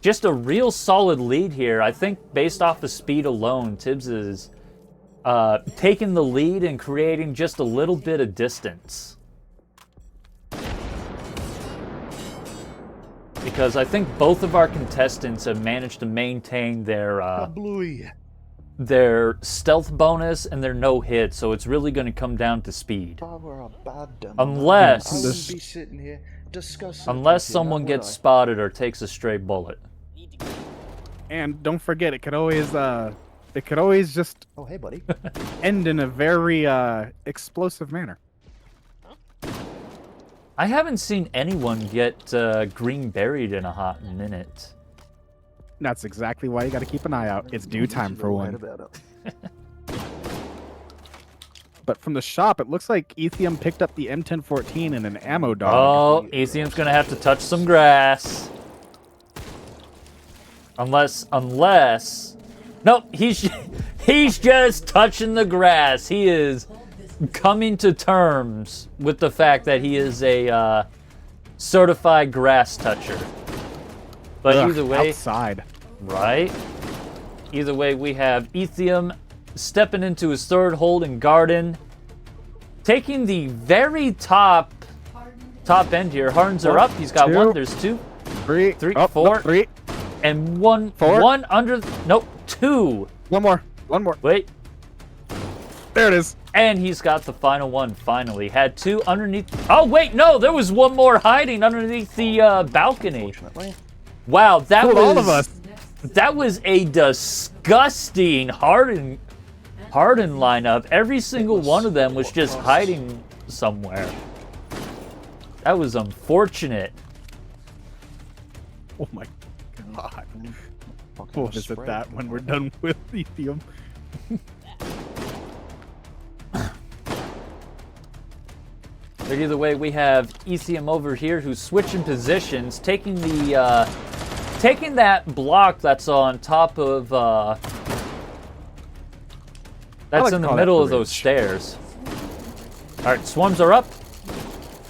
Speaker 1: just a real solid lead here. I think based off of speed alone, Tibbs is taking the lead and creating just a little bit of distance. because I think both of our contestants have managed to maintain their stealth bonus and their no hit, so it's really going to come down to speed. Unless
Speaker 3: be sitting here discussing
Speaker 1: unless someone gets spotted or takes a stray bullet.
Speaker 4: And don't forget, it could always just
Speaker 3: Oh, hey, buddy.
Speaker 4: end in a very explosive manner.
Speaker 1: I haven't seen anyone get green buried in a hot minute.
Speaker 4: That's exactly why you got to keep an eye out. It's due time for one. But from the shop, it looks like Ethiom picked up the M1014 and an ammo dog.
Speaker 1: Oh, Ethiom's gonna have to touch some grass. Unless, nope, he's just touching the grass. He is coming to terms with the fact that he is a certified grass toucher. But
Speaker 4: Ugh,
Speaker 1: either way,
Speaker 4: outside.
Speaker 1: right? Either way, we have Ethiom stepping into his third hold in garden, taking the very top end here. Hardens are up. He's got
Speaker 4: two,
Speaker 1: one. There's two,
Speaker 4: Three,
Speaker 1: three,
Speaker 4: oh,
Speaker 1: four.
Speaker 4: no, three.
Speaker 1: and one.
Speaker 4: Four.
Speaker 1: One under. Nope, two.
Speaker 4: One more.
Speaker 1: Wait.
Speaker 4: There it is.
Speaker 1: And he's got the final one. Finally, had two underneath. Oh wait, no, there was one more hiding underneath the balcony. Wow, that
Speaker 4: Fooled
Speaker 1: was
Speaker 4: all of us.
Speaker 1: That was a disgusting Harden lineup. Every single one of them was just hiding somewhere. That was unfortunate.
Speaker 4: Oh my god. We'll visit that when we're done with Ethiom.
Speaker 1: But either way, we have Ethiom over here who's switching positions, taking that block that's on top of that's
Speaker 4: like
Speaker 1: in
Speaker 4: to
Speaker 1: the
Speaker 4: call
Speaker 1: middle
Speaker 4: that
Speaker 1: of those
Speaker 4: bridge.
Speaker 1: stairs. All right, swarms are up.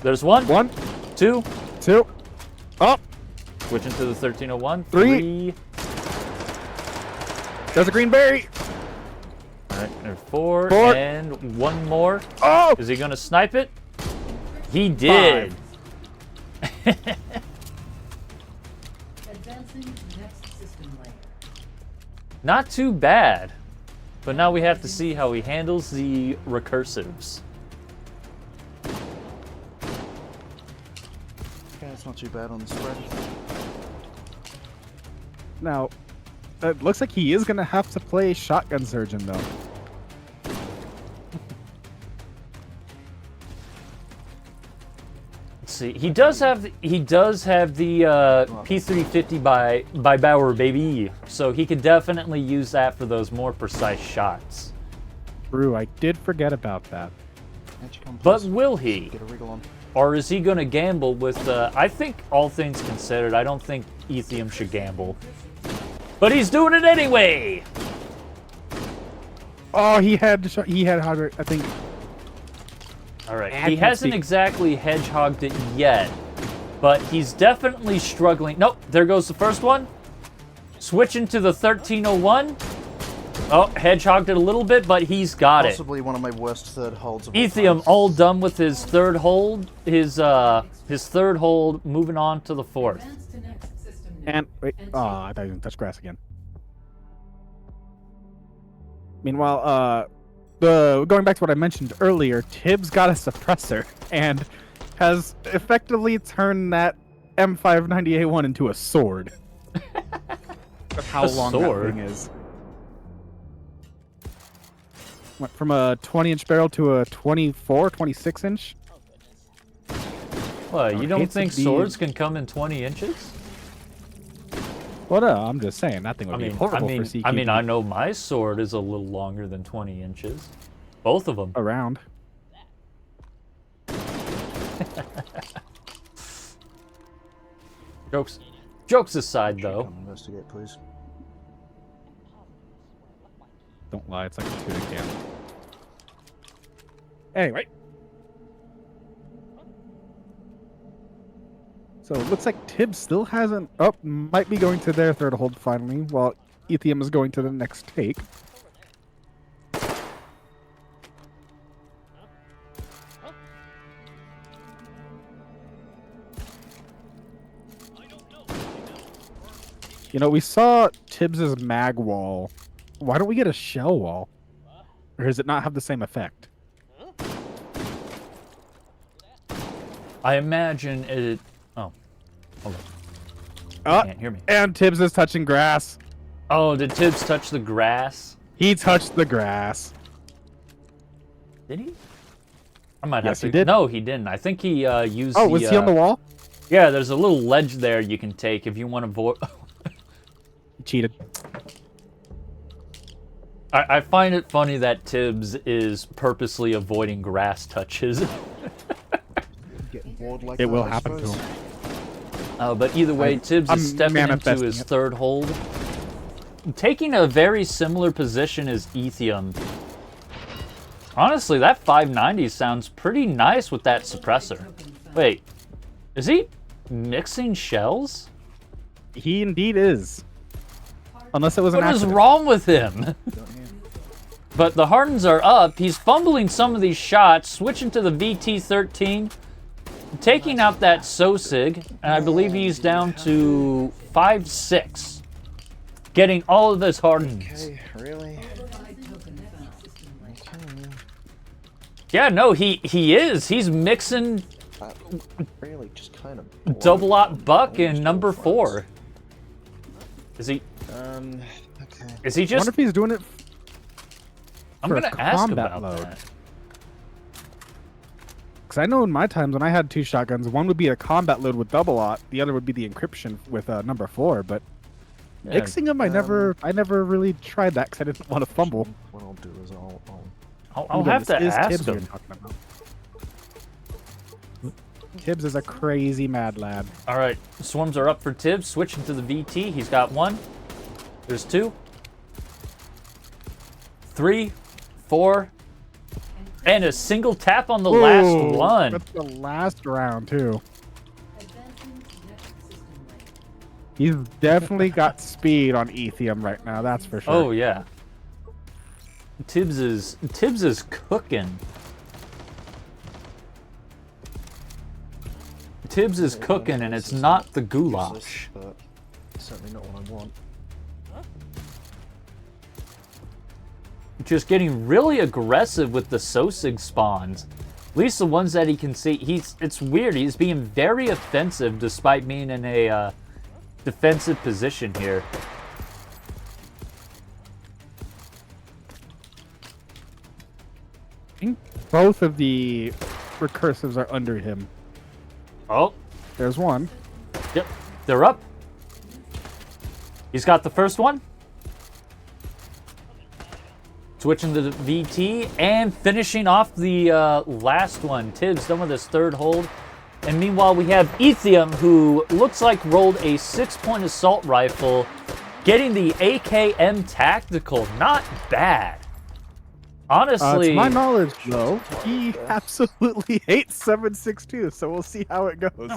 Speaker 1: There's one,
Speaker 4: One,
Speaker 1: two.
Speaker 4: two. Oh,
Speaker 1: Switching to the 1301.
Speaker 4: Three. There's a green berry.
Speaker 1: All right, and four,
Speaker 4: Four.
Speaker 1: and one more.
Speaker 4: Oh,
Speaker 1: Is he gonna snipe it? He did.
Speaker 5: Advancing to next system layer.
Speaker 1: Not too bad. But now we have to see how he handles the recursives.
Speaker 3: Yeah, it's not too bad on the spread.
Speaker 4: now it looks like he is gonna have to play shotgun surgeon though.
Speaker 1: Let's see. He does have the P350 by Bauer baby, so he could definitely use that for those more precise shots.
Speaker 4: True, I did forget about that.
Speaker 1: But will he?
Speaker 3: Get a wriggle on.
Speaker 1: Or is he going to gamble with, I think, all things considered, I don't think Ethiom should gamble. But he's doing it anyway!
Speaker 4: Oh, he had harder. I think.
Speaker 1: Alright,
Speaker 4: I
Speaker 1: he
Speaker 4: can't
Speaker 1: hasn't
Speaker 4: speak.
Speaker 1: exactly hedgehogged it yet, but he's definitely struggling. Nope, there goes the first one. Switching to the 1301. Oh, hedgehogged it a little bit, but he's got it.
Speaker 3: Possibly one of my worst third holds of all
Speaker 1: Ethiom
Speaker 3: time.
Speaker 1: all done with his third hold. His third hold, moving on to the fourth.
Speaker 5: Advance to next system layer.
Speaker 4: And wait. Oh, I thought he was gonna touch grass again. Meanwhile, going back to what I mentioned earlier, Tibbs got a suppressor and has effectively turned that M590A1 into a sword. That's how
Speaker 1: A
Speaker 4: long
Speaker 1: sword?
Speaker 4: that thing is. Went from a 20-inch barrel to a 24, 26-inch.
Speaker 1: What, you don't
Speaker 4: hate to
Speaker 1: think
Speaker 4: be-
Speaker 1: swords can come in 20 inches?
Speaker 4: Well, no, I'm just saying that thing would be horrible for CQB.
Speaker 1: I mean, I know my sword is a little longer than 20 inches. Both of them.
Speaker 4: around.
Speaker 1: Jokes aside, though.
Speaker 3: Come investigate, please.
Speaker 4: Don't lie, it's like a tuna can. Anyway. So it looks like Tibbs still hasn't... Oh, might be going to their third hold finally, while Ethiom is going to the next take. You know, we saw Tibbs's mag wall. Why don't we get a shell wall? Or does it not have the same effect?
Speaker 1: I imagine it. Oh, hold on.
Speaker 4: Oh,
Speaker 1: Can't hear me.
Speaker 4: and Tibbs is touching grass.
Speaker 1: Oh, did Tibbs touch the grass?
Speaker 4: He touched the grass.
Speaker 1: Did he? I might
Speaker 4: Yes,
Speaker 1: have to.
Speaker 4: he did.
Speaker 1: No, he didn't. I think he used.
Speaker 4: Oh,
Speaker 1: the,
Speaker 4: was he on the wall?
Speaker 1: Yeah, there's a little ledge there you can take if you want to avoid.
Speaker 4: He cheated.
Speaker 1: I find it funny that Tibbs is purposely avoiding grass touches.
Speaker 3: Getting bored like
Speaker 4: It
Speaker 3: that,
Speaker 4: will
Speaker 3: I
Speaker 4: happen to
Speaker 3: suppose.
Speaker 4: him.
Speaker 1: But either way, Tibbs
Speaker 4: I'm
Speaker 1: is stepping into
Speaker 4: manifesting
Speaker 1: his
Speaker 4: it.
Speaker 1: third hold, taking a very similar position as Ethiom. Honestly, that 590 sounds pretty nice with that suppressor. Wait, is he mixing shells?
Speaker 4: He indeed is. Unless it was an
Speaker 1: What is
Speaker 4: accident.
Speaker 1: wrong with him? But the Hardens are up. He's fumbling some of these shots, switching to the VT-13, taking out that Sosig, and I believe he's down to 5-6, getting all of his Hardens.
Speaker 3: Okay, really?
Speaker 1: Yeah, no, he is. He's mixing
Speaker 3: That really just kind of
Speaker 1: Double Op Buck and number 4. Is he?
Speaker 3: Okay.
Speaker 1: Is he
Speaker 4: I
Speaker 1: just?
Speaker 4: wonder if he's doing it
Speaker 1: I'm
Speaker 4: for a
Speaker 1: gonna ask
Speaker 4: combat
Speaker 1: about
Speaker 4: load.
Speaker 1: that.
Speaker 4: Because I know in my times when I had 2 shotguns, one would be a combat load with double aught, the other would be the encryption with number 4. But
Speaker 1: Yeah.
Speaker 4: mixing them, I never really tried that because I didn't want to fumble.
Speaker 3: What I'll do is
Speaker 1: I'll have to
Speaker 4: This is
Speaker 1: ask
Speaker 4: Tibbs we're
Speaker 1: him.
Speaker 4: talking about. Tibbs is a crazy mad lad.
Speaker 1: All right, swarms are up for Tibbs. Switching to the VT. He's got 1. There's 2, 3, 4, and a single tap on the last
Speaker 4: Whoa,
Speaker 1: one.
Speaker 4: That's the last round too.
Speaker 5: Advancing to next system lane.
Speaker 4: He's definitely got speed on Ethiom right now. That's for sure.
Speaker 1: Oh yeah. Tibbs is cooking. Tibbs is cooking, and it's not the goulash.
Speaker 3: But certainly not what I want.
Speaker 1: Just getting really aggressive with the Sosig spawns. At least the ones that he can see. It's weird. He's being very offensive despite being in a defensive position here.
Speaker 4: I think both of the recursives are under him.
Speaker 1: Oh,
Speaker 4: There's one.
Speaker 1: yep. They're up. He's got the first one. Switching to the VT and finishing off the last one. Tibbs done with his third hold. And meanwhile, we have Ethiom, who looks like rolled a 6-point assault rifle, getting the AKM tactical. Not bad. Honestly,
Speaker 4: To my knowledge, though, he absolutely hates 762, so we'll see how it goes.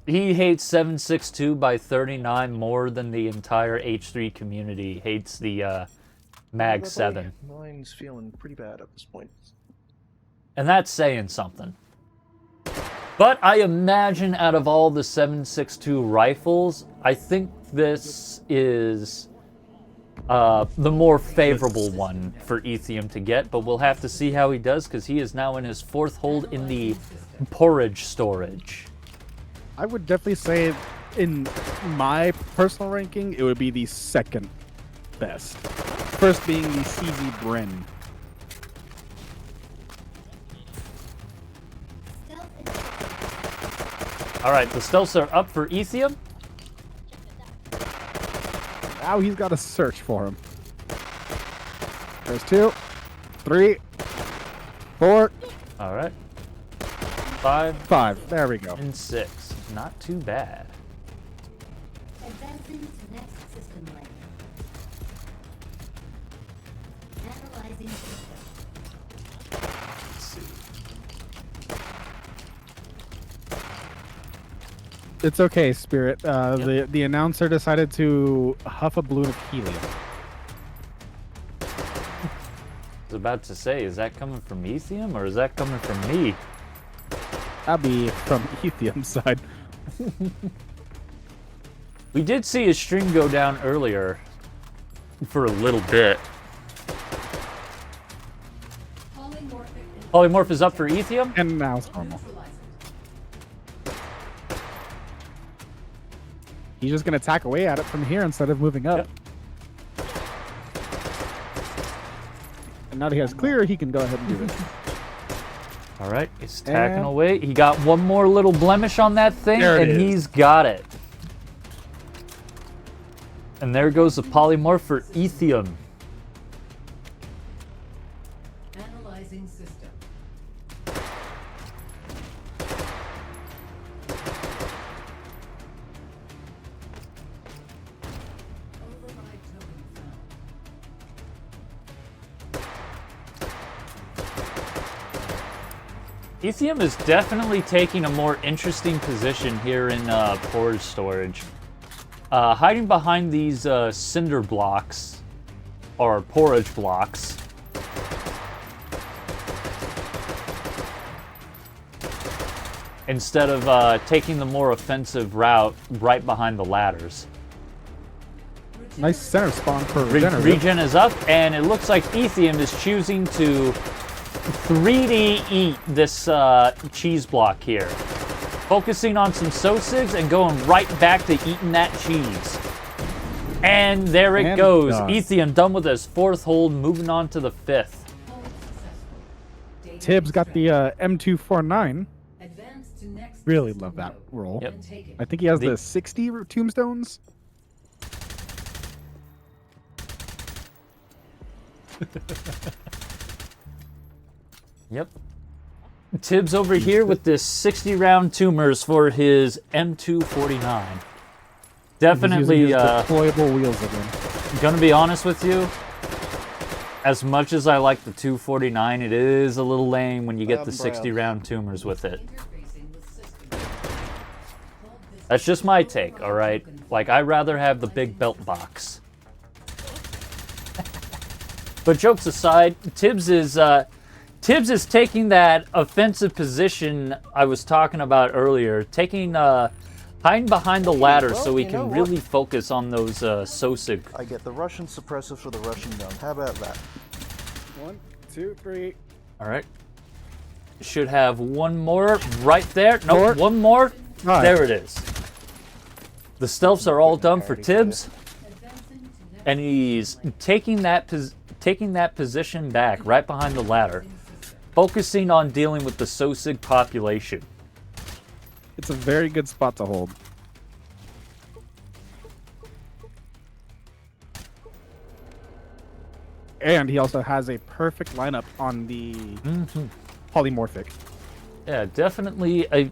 Speaker 1: he hates 7.62 by 39 more than the entire H3 community hates the Mag 7.
Speaker 3: Mine's feeling pretty bad at this point.
Speaker 1: And that's saying something. But I imagine out of all the 7.62 rifles, I think this is the more favorable one for Ethiom to get. But we'll have to see how he does, because he is now in his 4th hold in the porridge storage.
Speaker 4: I would definitely say, in my personal ranking, it would be the second best. First being the CZ Bren.
Speaker 1: All right, the stealths are up for Ethiom.
Speaker 4: Now he's got to search for him. There's 2, 3, 4,
Speaker 1: All right. 5
Speaker 4: 5. There we go.
Speaker 1: and 6. Not too bad.
Speaker 5: Advancing to next system lane. Analyzing system.
Speaker 1: Let's see.
Speaker 4: It's okay, Spirit. The announcer decided to huff a balloon of helium.
Speaker 1: I was about to say, is that coming from Ethiom or is that coming from me?
Speaker 4: That'd be from Ethium's side.
Speaker 1: We did see his stream go down earlier for a little bit. Polymorph is up for Ethiom.
Speaker 4: And now it's normal. He's just gonna attack away at it from here instead of moving up.
Speaker 1: Yep.
Speaker 4: And now that he has clear, he can go ahead and do it.
Speaker 1: All right, he's attacking
Speaker 4: And-
Speaker 1: away. He got one more little blemish on that thing,
Speaker 4: There it
Speaker 1: and
Speaker 4: is.
Speaker 1: he's got it. And there goes the polymorph for Ethiom.
Speaker 5: Analyzing system. Override token found.
Speaker 1: Ethiom is definitely taking a more interesting position here in porridge storage. Hiding behind these cinder blocks, or porridge blocks. Instead of taking the more offensive route right behind the ladders.
Speaker 4: Nice center spawn for
Speaker 1: Re-
Speaker 4: regenerative.
Speaker 1: Regen is up, and it looks like Ethiom is choosing to 3D eat this cheese block here. Focusing on some Sosigs and going right back to eating that cheese. And there it
Speaker 4: And
Speaker 1: goes.
Speaker 4: done.
Speaker 1: Ethiom done with his 4th hold, moving on to the 5th.
Speaker 5: Hold successful. Data
Speaker 4: Tibbs got the
Speaker 5: extracted.
Speaker 4: M249.
Speaker 5: Advance to next
Speaker 4: Really
Speaker 5: system
Speaker 4: love that
Speaker 5: node
Speaker 4: roll.
Speaker 1: Yep.
Speaker 5: and take it.
Speaker 4: I think he has
Speaker 1: The-
Speaker 4: the 60 tombstones.
Speaker 1: Yep. Tibbs over here with this 60-round tumors for his M249.
Speaker 4: He's
Speaker 1: Definitely,
Speaker 4: using his deployable wheels again.
Speaker 1: gonna be honest with you, as much as I like the 249, it is a little lame when you get the 60-round tumors with it.
Speaker 5: Interfacing with system. Hold this
Speaker 1: That's just my take, alright? Like, I'd rather have the big belt box. But jokes aside, Tibbs is taking that offensive position I was talking about earlier, taking hiding behind the ladder
Speaker 3: well,
Speaker 1: so he
Speaker 3: you know
Speaker 1: can
Speaker 3: what?
Speaker 1: really focus on those Sosig.
Speaker 3: I get the Russian suppressor for the Russian gun. How about that?
Speaker 4: 1, 2, 3.
Speaker 1: Alright. Should have one more right there. Nope,
Speaker 4: More.
Speaker 1: one more.
Speaker 4: Alright.
Speaker 1: There it is. The stealths are all done for
Speaker 3: Already did it.
Speaker 1: Tibbs,
Speaker 5: advancing to next
Speaker 1: and he's taking that position back right behind the ladder, focusing on dealing with the Sosig population.
Speaker 4: It's a very good spot to hold. And he also has a perfect lineup on the polymorphic.
Speaker 1: Yeah, definitely a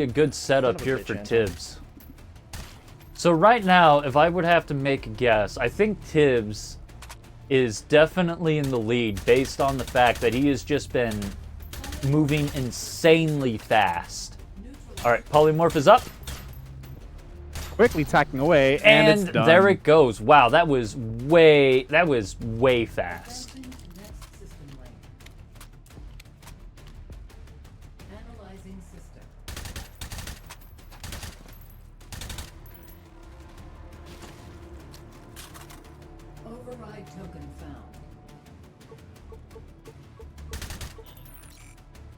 Speaker 1: good setup
Speaker 3: Kind of a
Speaker 1: here
Speaker 3: bitch
Speaker 1: for
Speaker 3: hand.
Speaker 1: Tibbs. So right now, if I would have to make a guess, I think Tibbs is definitely in the lead based on the fact that he has just been moving insanely fast. All right, polymorph is up,
Speaker 4: Quickly tacking away, and it's done.
Speaker 1: there it goes. Wow, that was way fast.
Speaker 5: advancing to next system lane. Analyzing system. Override token found.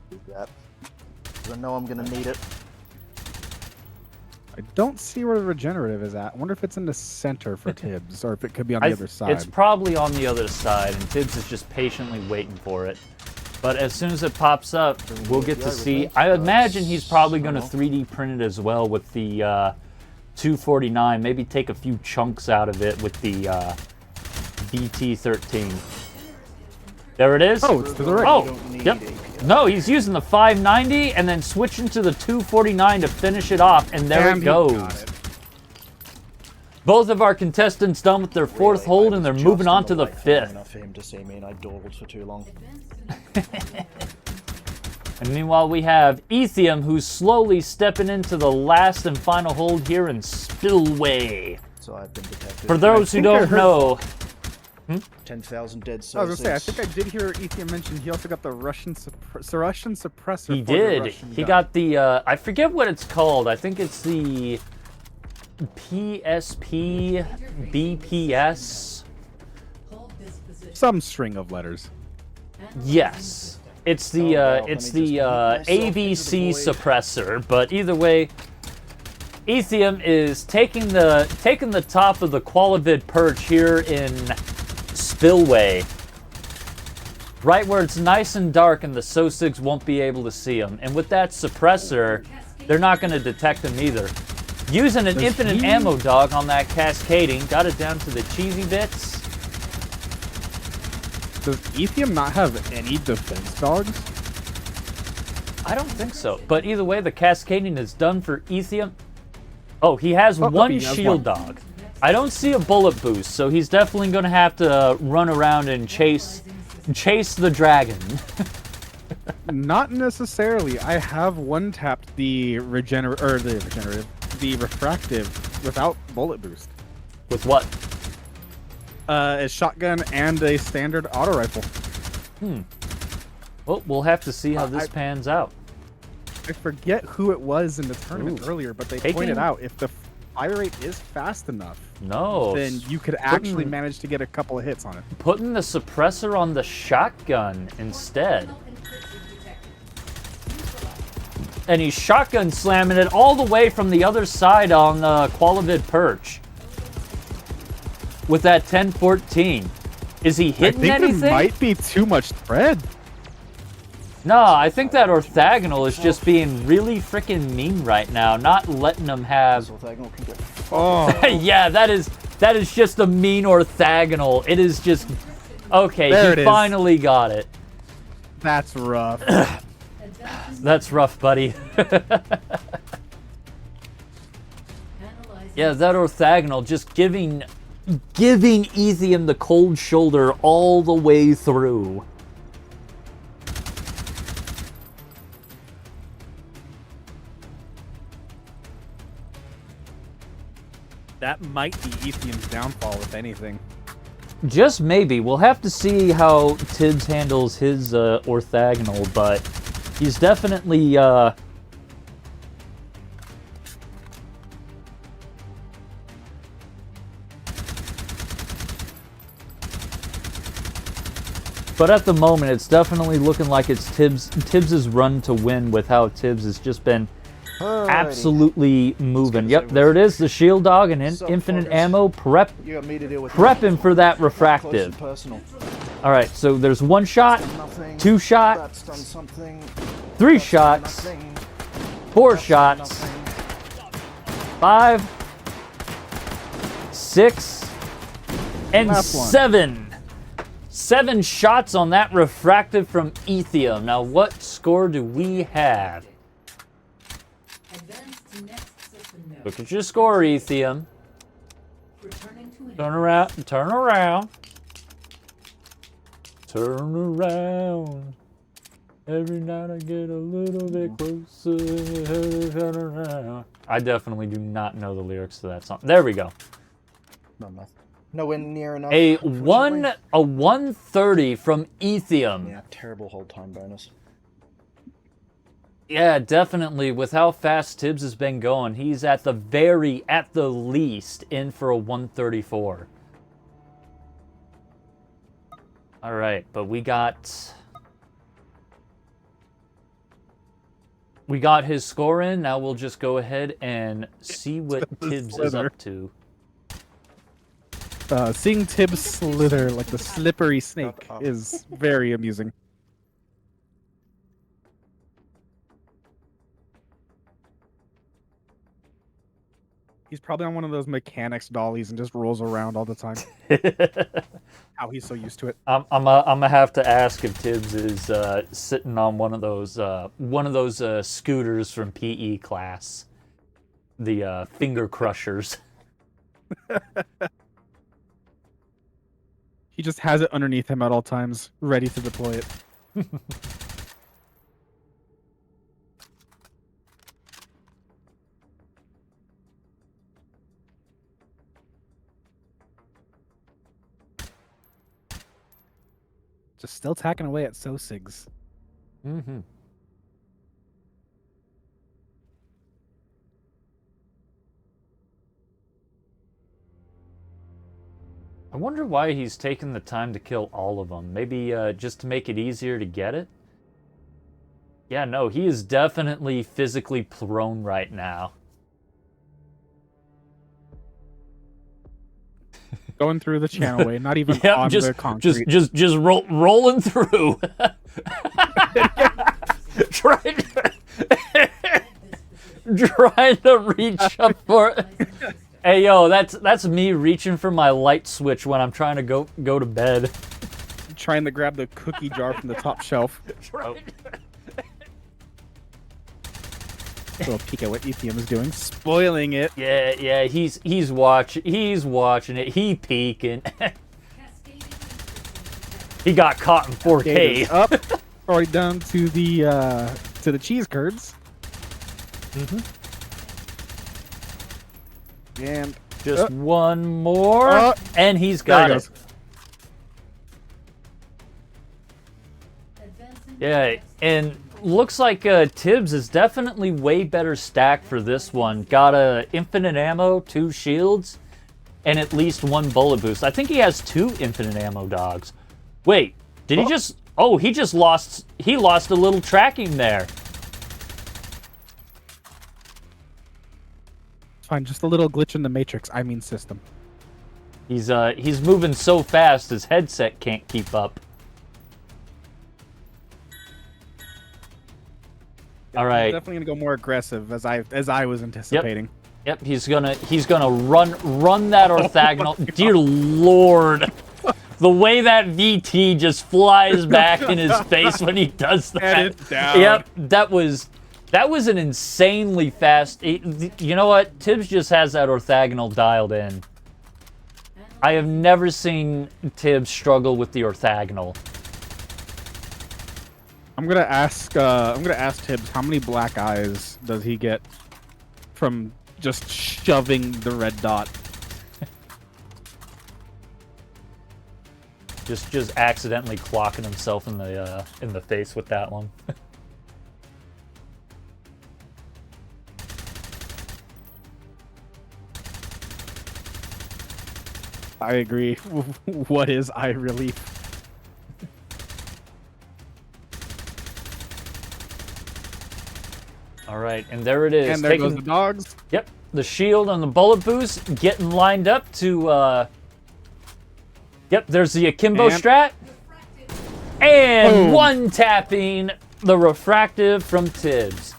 Speaker 3: Do that. 'Cause I know I'm gonna need it.
Speaker 4: I don't see where the regenerative is at. I wonder if it's in the center for Tibbs, or if it could be on the
Speaker 1: I-
Speaker 4: other side.
Speaker 1: It's probably on the other side, and Tibbs is just patiently waiting for it. But as soon as it pops up, we'll get
Speaker 3: Yeah, I
Speaker 1: to
Speaker 3: would
Speaker 1: see.
Speaker 3: think,
Speaker 1: I
Speaker 3: but
Speaker 1: imagine he's probably going to
Speaker 3: so.
Speaker 1: 3D print it as well with the 249. Maybe take a few chunks out of it with the BT13. There it is.
Speaker 4: Oh, it's to the right.
Speaker 1: Oh,
Speaker 3: don't need
Speaker 1: yep.
Speaker 3: API.
Speaker 1: No, he's using the 590 and then switching to the 249 to finish it off, and there
Speaker 4: And
Speaker 1: it
Speaker 4: he
Speaker 1: goes.
Speaker 4: got it.
Speaker 1: Both of our contestants done with their 4th
Speaker 3: Really,
Speaker 1: hold,
Speaker 3: I
Speaker 1: and they're
Speaker 3: was
Speaker 1: moving
Speaker 3: just
Speaker 1: on
Speaker 3: in
Speaker 1: to the
Speaker 3: light long
Speaker 1: 5th.
Speaker 3: enough for him to see me, and I dawdled for too long.
Speaker 5: Advance to next system node.
Speaker 1: And meanwhile, we have Ethiom, who's slowly stepping into the last and final hold here in Spillway.
Speaker 3: So I've been detected.
Speaker 1: For those who
Speaker 4: think I
Speaker 1: don't
Speaker 4: heard-
Speaker 1: know,
Speaker 3: 10,000 dead
Speaker 4: I was gonna say, I
Speaker 3: Sosigs.
Speaker 4: think I did hear Ethiom mention he also got the Russian suppressor.
Speaker 1: he
Speaker 4: for the
Speaker 1: did.
Speaker 4: Russian
Speaker 1: He
Speaker 4: gun.
Speaker 1: got the, I forget what it's called. I think it's the PSP, BPS.
Speaker 5: Hold this position.
Speaker 4: Some string of letters.
Speaker 1: Yes. It's the
Speaker 3: Oh, wow.
Speaker 1: it's
Speaker 3: Let me
Speaker 1: the
Speaker 3: just move myself into the
Speaker 1: AVC
Speaker 3: void.
Speaker 1: suppressor, but either way, Ethiom is taking the top of the Qualivid perch here in Spillway. Right where it's nice and dark and the SOSIGs won't be able to see him. And with that suppressor, they're not going to detect him either. Using an infinite ammo dog on that cascading, got it down to the cheesy bits.
Speaker 4: Does Ethiom not have any defense dogs?
Speaker 1: I don't think so. But either way, the cascading is done for Ethiom. Oh, he has
Speaker 4: Oh,
Speaker 1: one
Speaker 4: he has
Speaker 1: shield
Speaker 4: one.
Speaker 1: dog. I don't see a bullet boost, so he's definitely going to have to run around and chase the dragon.
Speaker 4: Not necessarily. I have one tapped the refractive without bullet boost.
Speaker 1: With what?
Speaker 4: A shotgun and a standard auto rifle.
Speaker 1: Well, we'll have to see how this pans out.
Speaker 4: I forget who it was in the tournament
Speaker 1: Ooh.
Speaker 4: earlier, but they
Speaker 1: Taking-
Speaker 4: pointed out if the fire rate is fast enough,
Speaker 1: No.
Speaker 4: then you could actually
Speaker 1: putting-
Speaker 4: manage to get a couple of hits on it.
Speaker 1: Putting the suppressor on the shotgun instead. And he's shotgun slamming it all the way from the other side on the Qualivid perch. With that 10-14. Is he
Speaker 4: I
Speaker 1: hitting
Speaker 4: think
Speaker 1: anything?
Speaker 4: there might be too much spread.
Speaker 1: No, I think that orthogonal is just being really freaking mean right now, not letting him have.
Speaker 3: Orthogonal can get
Speaker 4: Oh,
Speaker 1: Yeah, that is just a mean orthogonal. It is just okay.
Speaker 4: There it
Speaker 1: He
Speaker 4: is.
Speaker 1: finally got it.
Speaker 4: that's rough.
Speaker 1: That's rough, buddy. Yeah, that orthogonal just giving Ethiom the cold shoulder all the way through.
Speaker 4: That might be Ethiom's downfall, if anything.
Speaker 1: Just maybe. We'll have to see how Tibbs handles his orthogonal, but he's definitely But at the moment, it's definitely looking like it's Tibbs's run to win with how Tibbs has just been absolutely moving. Yep, there it is, the shield dog and infinite
Speaker 3: fuckers?
Speaker 1: ammo.
Speaker 3: You got me to deal with.
Speaker 1: Prepping for that
Speaker 3: Close
Speaker 1: refractive.
Speaker 3: and personal.
Speaker 1: All right, so there's one shot,
Speaker 3: Nothing.
Speaker 1: two
Speaker 3: That's
Speaker 1: shots,
Speaker 3: done something.
Speaker 1: three
Speaker 3: That's done
Speaker 1: shots,
Speaker 3: nothing.
Speaker 1: four
Speaker 3: That's done
Speaker 1: shots,
Speaker 3: nothing.
Speaker 1: 5, 6, and
Speaker 4: Last one.
Speaker 1: 7. 7 shots on that refractive from Ethiom. Now, what score do we have?
Speaker 5: Advance to next system node.
Speaker 1: Look at your score, Ethiom.
Speaker 5: Returning to an
Speaker 1: Turn around, turn around. Turn around. Every night I get a little bit closer. Turn around. I definitely do not know the lyrics to that song. There we go.
Speaker 3: No, nothing. Nowhere near enough.
Speaker 1: A
Speaker 3: unfortunately.
Speaker 1: 130 from Ethiom.
Speaker 3: Yeah, terrible hold time bonus.
Speaker 1: Yeah, definitely. With how fast Tibbs has been going, he's at the least, in for a 134. All right, but we got his score in. Now we'll just go ahead and see what Tibbs is
Speaker 4: Slither.
Speaker 1: up to.
Speaker 4: Seeing Tibbs slither like the slippery snake is very amusing. He's probably on one of those mechanics dollies and just rolls around all the time. How he's so used to it.
Speaker 1: I'm gonna have to ask if Tibbs is sitting on one of those scooters from PE class, the finger crushers.
Speaker 4: He just has it underneath him at all times, ready to deploy it. Just still tacking away at SOSIGs.
Speaker 1: Mm-hmm. I wonder why he's taking the time to kill all of them. Maybe just to make it easier to get it? Yeah, no, he is definitely physically prone right now.
Speaker 4: Going through the channelway, not even
Speaker 1: Yep,
Speaker 4: on the concrete.
Speaker 1: just rolling through. trying to reach up for. Hey yo, that's me reaching for my light switch when I'm trying to go to bed.
Speaker 4: Trying to grab the cookie jar from the top shelf. Little peek at what Ethiom is doing, spoiling it.
Speaker 1: Yeah, he's watching it. He peeking. He got caught in 4K.
Speaker 4: Gators up, already down to the cheese curds. And
Speaker 1: Just one more, and he's got
Speaker 4: there
Speaker 1: it.
Speaker 4: he goes.
Speaker 1: Yeah, and looks like Tibbs is definitely way better stacked for this one. Got a infinite ammo, 2 shields, and at least 1 bullet boost. I think he has 2 infinite ammo dogs. Wait, did he just? Oh, he just lost. He lost a little tracking there.
Speaker 4: Fine, just a little glitch in the matrix. I mean system.
Speaker 1: He's moving so fast his headset can't keep up. All right.
Speaker 4: Definitely gonna go more aggressive as I was anticipating.
Speaker 1: Yep, he's gonna run that orthogonal. Dear Lord, the way that VT just flies back in his face when he does that.
Speaker 4: Edit down.
Speaker 1: Yep, that was an insanely fast. You know what? Tibbs just has that orthogonal dialed in. I have never seen Tibbs struggle with the orthogonal.
Speaker 4: I'm gonna ask Tibbs how many black eyes does he get from just shoving the red dot.
Speaker 1: Just accidentally clocking himself in the face with that one.
Speaker 4: I agree. What is eye relief?
Speaker 1: All right, and there it is.
Speaker 4: And there goes the dogs.
Speaker 1: Yep, the shield and the bullet boost getting lined up to. Yep, there's the akimbo
Speaker 4: And-
Speaker 1: strat, and
Speaker 4: Boom.
Speaker 1: one tapping the refractive from Tibbs.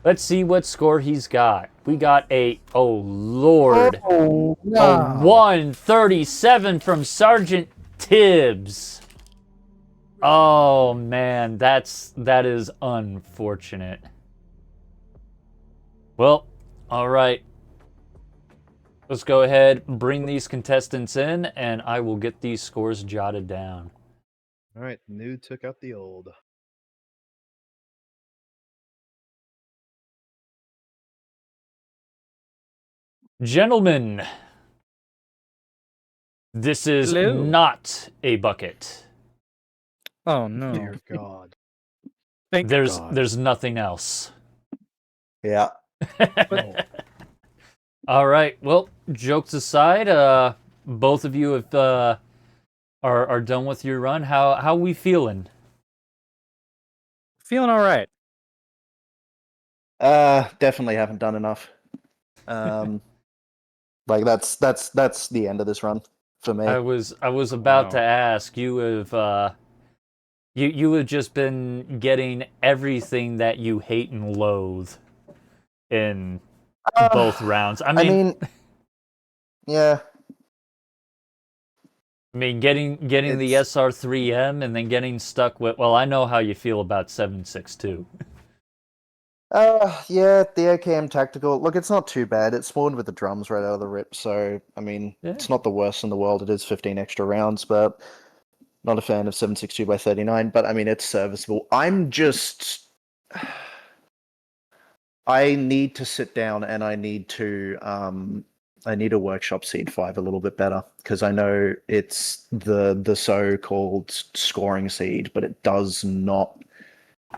Speaker 1: Let's see what score he's got. We got a Lord, a 137 from Sergeant Tibbs. Oh man, that is unfortunate. Well, all right. Let's go ahead, bring these contestants in, and I will get these scores jotted down.
Speaker 6: All right, new took out the old.
Speaker 1: Gentlemen, this is
Speaker 7: Hello.
Speaker 1: not a bucket.
Speaker 7: Oh no.
Speaker 6: Dear God.
Speaker 4: Thank
Speaker 1: There's
Speaker 4: God.
Speaker 1: there's nothing else.
Speaker 3: Yeah.
Speaker 6: No.
Speaker 1: All right. Well, jokes aside, both of you have are done with your run. How we feeling?
Speaker 7: Feeling all right.
Speaker 3: Definitely haven't done enough. Like that's the end of this run for me.
Speaker 1: I was about
Speaker 4: Wow.
Speaker 1: to ask. You have you have just been getting everything that you hate and loathe in both rounds. I mean,
Speaker 3: yeah.
Speaker 1: getting the
Speaker 3: It's-
Speaker 1: SR3M and then getting stuck with. Well, I know how you feel about 7.62.
Speaker 3: Yeah, the AKM tactical. Look, it's not too bad. It spawned with the drums right out of the rip, so I mean,
Speaker 1: Yeah.
Speaker 3: it's not the worst in the world. It is 15 extra rounds, but not a fan of 7.62 by 39. But I mean, it's serviceable. I need to sit down and I need to workshop Seed 5 a little bit better because I know it's the so-called scoring seed, but it does not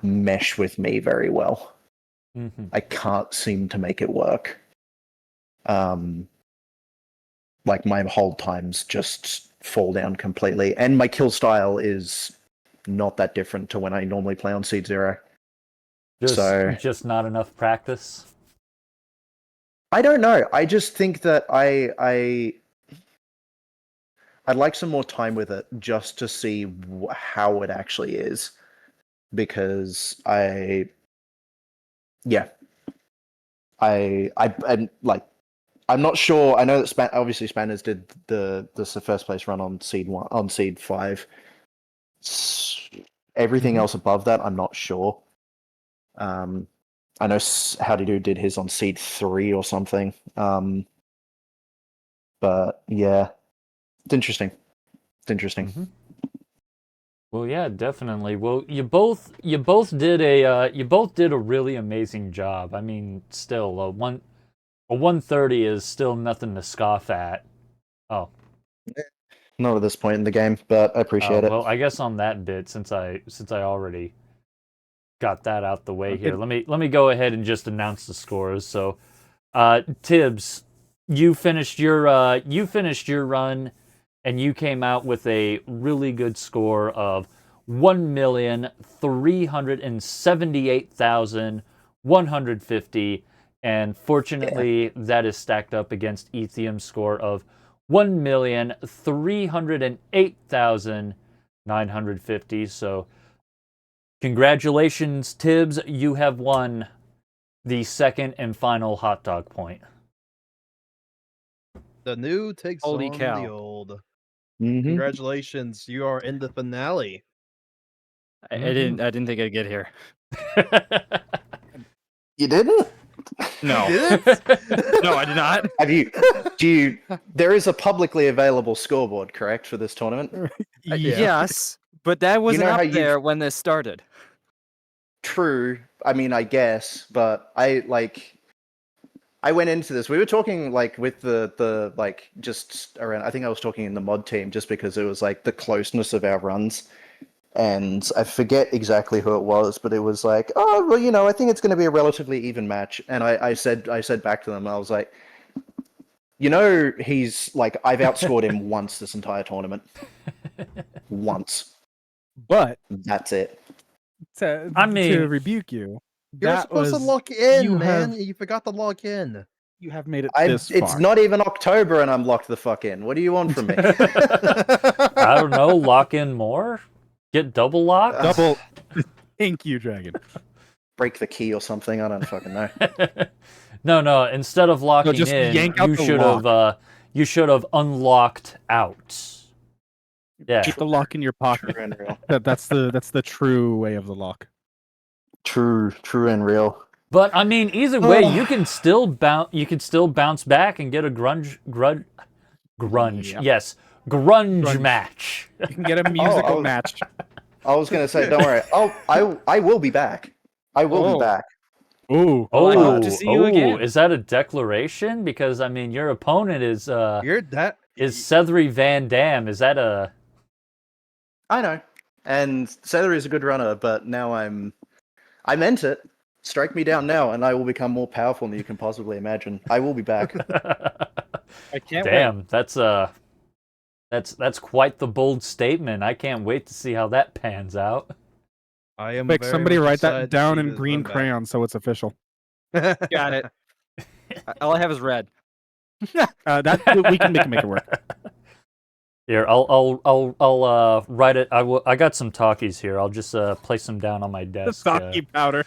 Speaker 3: mesh with me very well.
Speaker 1: Mm-hmm.
Speaker 3: I can't seem to make it work. Like my hold times just fall down completely. And my kill style is not that different to when I normally play on Seed Zero.
Speaker 1: Just not enough practice.
Speaker 3: I don't know. I just think that I'd like some more time with it just to see how it actually is, because I'm like, I'm not sure. I know that obviously Spanners did the first place run on Seed 1, on Seed 5. Everything else above that, I'm not sure. I know Howdy Do did his on Seed 3 or something. But yeah, it's interesting. It's interesting.
Speaker 1: Mm-hmm. Well, yeah, definitely. Well, you both did a really amazing job. I mean, still a 130 is still nothing to scoff at. Oh,
Speaker 3: Not at this point in the game, but I appreciate it.
Speaker 1: well, I guess on that bit, since I already got that out the way here, let me go ahead and just announce the scores. So, Tibbs, you finished your run, and you came out with a really good score of 1,378,150, and fortunately, that is stacked up against Ethiom's score of 1,308,950. So, congratulations, Tibbs. You have won the second and final hot dog point.
Speaker 6: The new takes
Speaker 7: Holy
Speaker 6: on
Speaker 7: cow.
Speaker 6: the old.
Speaker 3: Mhm.
Speaker 6: Congratulations, you are in the finale.
Speaker 7: I didn't think I'd get here.
Speaker 3: You didn't?
Speaker 7: No.
Speaker 6: Did
Speaker 7: No, I did not.
Speaker 3: There is a publicly available scoreboard, correct, for this tournament?
Speaker 6: Yeah.
Speaker 7: Yes, but that wasn't
Speaker 3: know how
Speaker 7: up
Speaker 3: you-
Speaker 7: there when this started.
Speaker 3: True. I mean, I guess, but I went into this. We were talking with the just around. I think I was talking in the mod team just because it was the closeness of our runs, and I forget exactly who it was, but it was like, oh well, I think it's going to be a relatively even match. And I said back to them, I was like, he's I've outscored him once this entire tournament, once.
Speaker 4: But
Speaker 3: That's it.
Speaker 4: to rebuke you,
Speaker 6: You're
Speaker 4: that
Speaker 6: supposed to
Speaker 4: was-
Speaker 6: lock in,
Speaker 4: you
Speaker 6: man.
Speaker 4: have-
Speaker 6: You forgot to log in.
Speaker 4: You have made it
Speaker 3: It's
Speaker 4: this far.
Speaker 3: not even October and I'm locked the fuck in. What do you want from me?
Speaker 1: I don't know, lock in more? Get double locked?
Speaker 4: Double. Thank you, Dragon.
Speaker 3: Break the key or something. I don't fucking know.
Speaker 1: No, instead of locking
Speaker 4: just
Speaker 1: in,
Speaker 4: yank out
Speaker 1: you
Speaker 4: the
Speaker 1: should have unlocked out. Yeah.
Speaker 4: Keep the lock in your pocket.
Speaker 3: True and real.
Speaker 4: That's the true way of the lock.
Speaker 3: True and real.
Speaker 1: But I mean, either way, you can still bounce back and get a grunge.
Speaker 4: Yep.
Speaker 1: Yes, grunge
Speaker 4: Grunge.
Speaker 1: match.
Speaker 4: You can get a musical
Speaker 3: oh.
Speaker 4: match.
Speaker 3: I was gonna say, don't worry. I will be back. I will be back.
Speaker 4: Ooh.
Speaker 1: Oh,
Speaker 7: I hope to see you again.
Speaker 1: Is that a declaration? Because I mean, your opponent is
Speaker 6: You're
Speaker 1: Van Dam. Is that a?
Speaker 3: I know. And Celery is a good runner, but now I meant it. Strike me down now, and I will become more powerful than you can possibly imagine. I will be back.
Speaker 4: I can't
Speaker 1: Damn, that's quite the bold statement. I can't wait to see how that pans out.
Speaker 6: I am.
Speaker 4: Quick,
Speaker 6: very
Speaker 4: somebody
Speaker 6: much
Speaker 4: wait
Speaker 6: excited
Speaker 4: that
Speaker 6: to
Speaker 4: down
Speaker 6: see
Speaker 4: in
Speaker 6: this
Speaker 4: green
Speaker 6: run back.
Speaker 4: crayon so it's official.
Speaker 7: Got it. All I have is red.
Speaker 4: That we can make it work.
Speaker 1: Here, I'll write it. I got some talkies here. I'll just place them down on my
Speaker 4: The
Speaker 1: desk.
Speaker 4: Saki powder.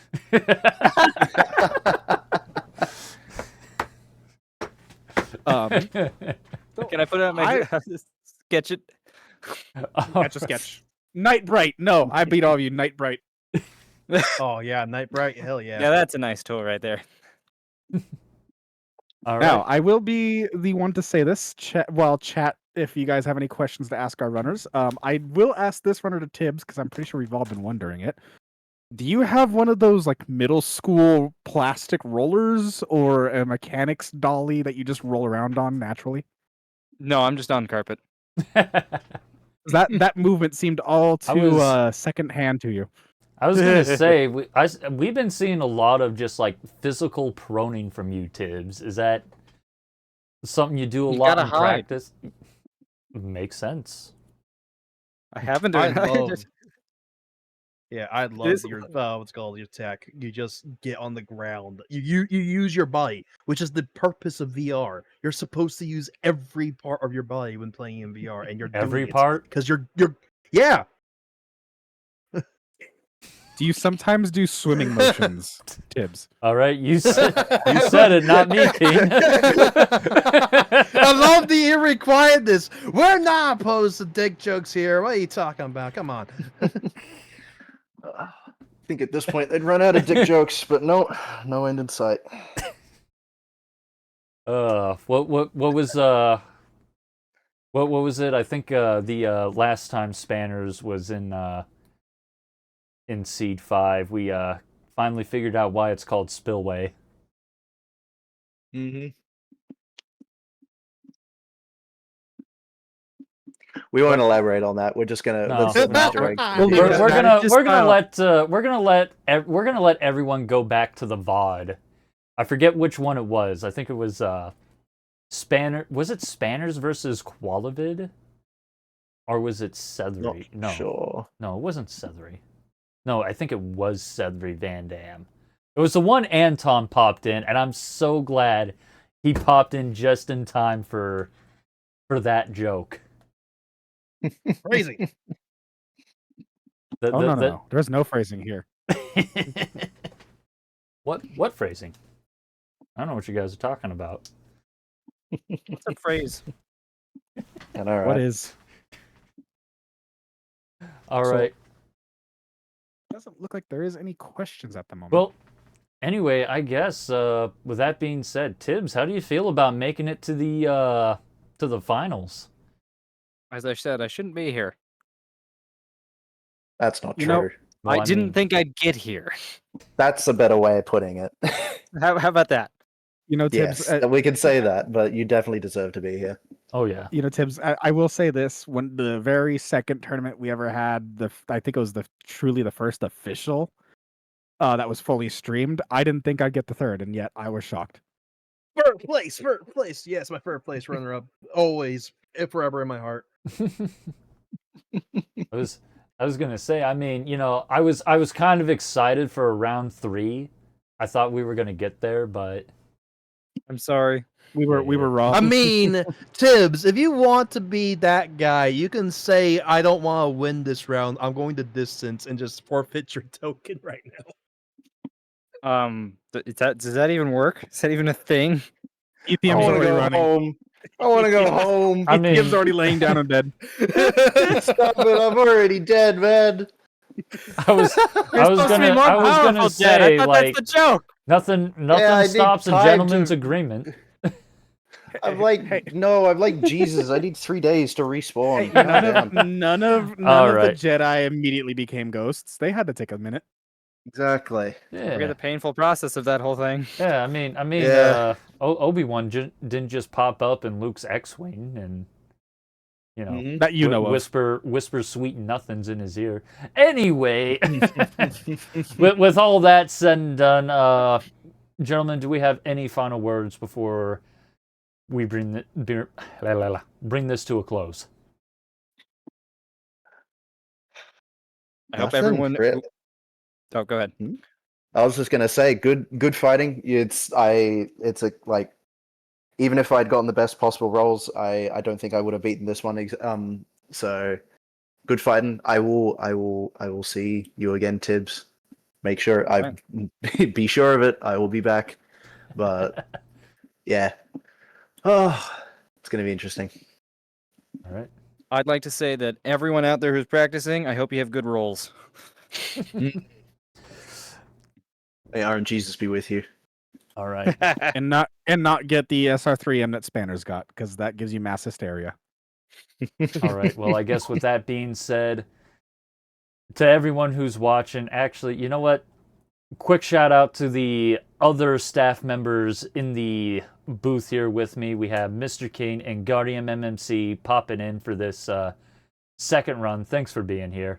Speaker 7: Can I put it on my sketch it?
Speaker 4: Sketch a sketch. Night Bright. No, I beat all of you. Night Bright.
Speaker 6: Oh yeah, Night Bright. Hell yeah.
Speaker 7: Yeah, that's a nice tool right there.
Speaker 1: All right.
Speaker 4: Now, I will be the one to say this. Chat, if you guys have any questions to ask our runners, I will ask this runner to Tibbs because I'm pretty sure we've all been wondering it. Do you have one of those middle school plastic rollers or a mechanics dolly that you just roll around on naturally?
Speaker 7: No, I'm just on carpet.
Speaker 4: 'Cause that movement seemed all too second hand to you.
Speaker 1: I was gonna say we've been seeing a lot of just physical proning from you, Tibbs. Is that something you do a
Speaker 7: You
Speaker 1: lot
Speaker 7: gotta
Speaker 1: in
Speaker 7: hide.
Speaker 1: practice? Makes sense.
Speaker 7: I haven't
Speaker 6: I
Speaker 7: done
Speaker 6: love.
Speaker 7: it.
Speaker 6: Yeah, I love
Speaker 7: is
Speaker 6: your what's called your tech. You just get on the ground. You use your body, which is the purpose of VR. You're supposed to use every part of your body when playing in VR, and you're
Speaker 1: Every
Speaker 6: doing it
Speaker 1: part?
Speaker 6: because you're yeah.
Speaker 4: Do you sometimes do swimming motions, Tibbs?
Speaker 1: All right, you said it, not me, King.
Speaker 6: I love the eerie quietness. We're not opposed to dick jokes here. What are you talking about? Come on.
Speaker 3: I think at this point they'd run out of dick jokes, but no end in sight.
Speaker 1: What was what was it? I think the last time Spanners was in Seed 5, we finally figured out why it's called Spillway.
Speaker 6: Mm-hmm.
Speaker 3: We won't elaborate on that. We're just gonna
Speaker 1: No,
Speaker 3: let's
Speaker 1: no,
Speaker 3: Easter
Speaker 1: we're-
Speaker 3: egg.
Speaker 1: We're gonna let everyone go back to the VOD. I forget which one it was. I think it was Spanner. Was it Spanners versus Qualivid? Or was it Sethery?
Speaker 3: Not sure.
Speaker 1: No, it wasn't Sethery. No, I think it was Sethery Van Dam. It was the one Anton popped in, and I'm so glad he popped in just in time for that joke.
Speaker 6: Crazy.
Speaker 4: No. There's no phrasing here.
Speaker 1: What phrasing? I don't know what you guys are talking about.
Speaker 7: What's a phrase?
Speaker 3: And all right.
Speaker 4: What is?
Speaker 1: All
Speaker 4: So-
Speaker 1: right.
Speaker 4: Doesn't look like there is any questions at the moment.
Speaker 1: Well, anyway, I guess with that being said, Tibbs, how do you feel about making it to the finals?
Speaker 7: As I said, I shouldn't be here.
Speaker 3: That's not
Speaker 4: You
Speaker 3: true.
Speaker 4: know,
Speaker 1: Well,
Speaker 7: I didn't
Speaker 1: mean,
Speaker 7: think I'd get here.
Speaker 3: That's a better way of putting it.
Speaker 7: How about that?
Speaker 4: Tibbs.
Speaker 3: Yes, we can say that, but you definitely deserve to be here.
Speaker 1: Oh yeah.
Speaker 4: Tibbs, I will say this: when the very second tournament we ever had, I think it was truly the first official that was fully streamed. I didn't think I'd get the third, and yet I was shocked.
Speaker 6: Third place. Yes, my third place runner up. Always, forever in my heart.
Speaker 1: I was gonna say, I mean, I was kind of excited for round 3. I thought we were gonna get there, but
Speaker 7: I'm sorry.
Speaker 4: We were wrong.
Speaker 6: I mean, Tibbs, if you want to be that guy, you can say, I don't want to win this round. I'm going to distance and just forfeit your token right now.
Speaker 7: Does that even work? Is that even a thing?
Speaker 3: I
Speaker 4: Ethiom's
Speaker 3: want to
Speaker 4: already
Speaker 3: go
Speaker 4: running.
Speaker 3: home. I want to go home.
Speaker 1: I mean,
Speaker 4: Ethiom's already laying down in bed.
Speaker 3: Stop it! I'm already dead, man.
Speaker 1: I was gonna say, like,
Speaker 7: that's the joke.
Speaker 1: nothing
Speaker 3: I need
Speaker 1: stops a
Speaker 3: time
Speaker 1: gentleman's
Speaker 3: to-
Speaker 1: agreement.
Speaker 3: I'm like, no, I'm like Jesus. I need 3 days to respawn.
Speaker 4: None of the
Speaker 1: Alright.
Speaker 4: Jedi immediately became ghosts. They had to take a minute.
Speaker 3: Exactly.
Speaker 7: Forget
Speaker 1: Yeah,
Speaker 7: the painful process of that whole thing.
Speaker 1: yeah. I mean,
Speaker 3: Yeah.
Speaker 1: Obi-Wan didn't just pop up in Luke's X-wing and
Speaker 3: Mhm.
Speaker 4: That you know of.
Speaker 1: whisper sweet nothings in his ear. Anyway, with all that said and done, gentlemen, do we have any final words before we bring this to a close?
Speaker 7: I hope
Speaker 3: Nothing,
Speaker 7: everyone.
Speaker 3: really.
Speaker 7: Oh, go ahead.
Speaker 3: I was just gonna say, good fighting. It's a like, even if I'd gotten the best possible rolls, I don't think I would have beaten this one. So good fighting. I will see you again, Tibbs. Make sure be sure of it. I will be back. But yeah, it's gonna be interesting.
Speaker 1: All right.
Speaker 7: I'd like to say that everyone out there who's practicing, I hope you have good rolls.
Speaker 3: May Aaron Jesus be with you.
Speaker 1: All right.
Speaker 4: and not get the SR3M that Spanners got, because that gives you mass hysteria.
Speaker 1: All right. Well, I guess with that being said, to everyone who's watching, actually, you know what? Quick shout out to the other staff members in the booth here with me. We have Mr. King and Guardian MMC popping in for this second run. Thanks for being here.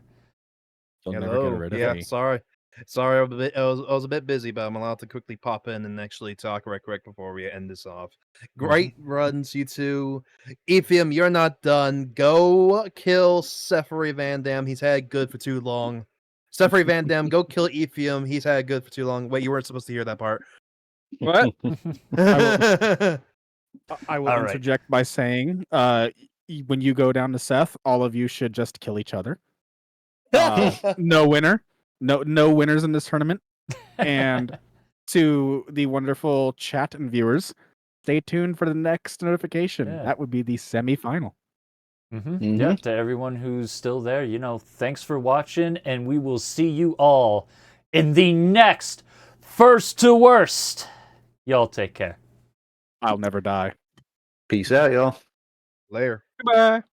Speaker 4: You'll never get rid of me.
Speaker 6: Sorry. Sorry, I was a bit busy, but I'm allowed to quickly pop in and actually talk right quick before we end this off. Great runs, you two. Ethiom, you're not done. Go kill Seferi Van Dam. He's had good for too long. Seferi Van Dam, go kill Ethiom. He's had good for too long. Wait, you weren't supposed to hear that part.
Speaker 4: What? I will
Speaker 1: All right.
Speaker 4: interject by saying, when you go down to Seth, all of you should just kill each other. No winner. No winners in this tournament. And to the wonderful chat and viewers, stay tuned for the next notification.
Speaker 1: Yeah.
Speaker 4: That would be the semifinal.
Speaker 1: Yeah, to everyone who's still there, thanks for watching, and we will see you all in the next First to Worst. Y'all take care.
Speaker 4: I'll never die.
Speaker 3: Peace out, y'all.
Speaker 6: Later.
Speaker 4: Goodbye.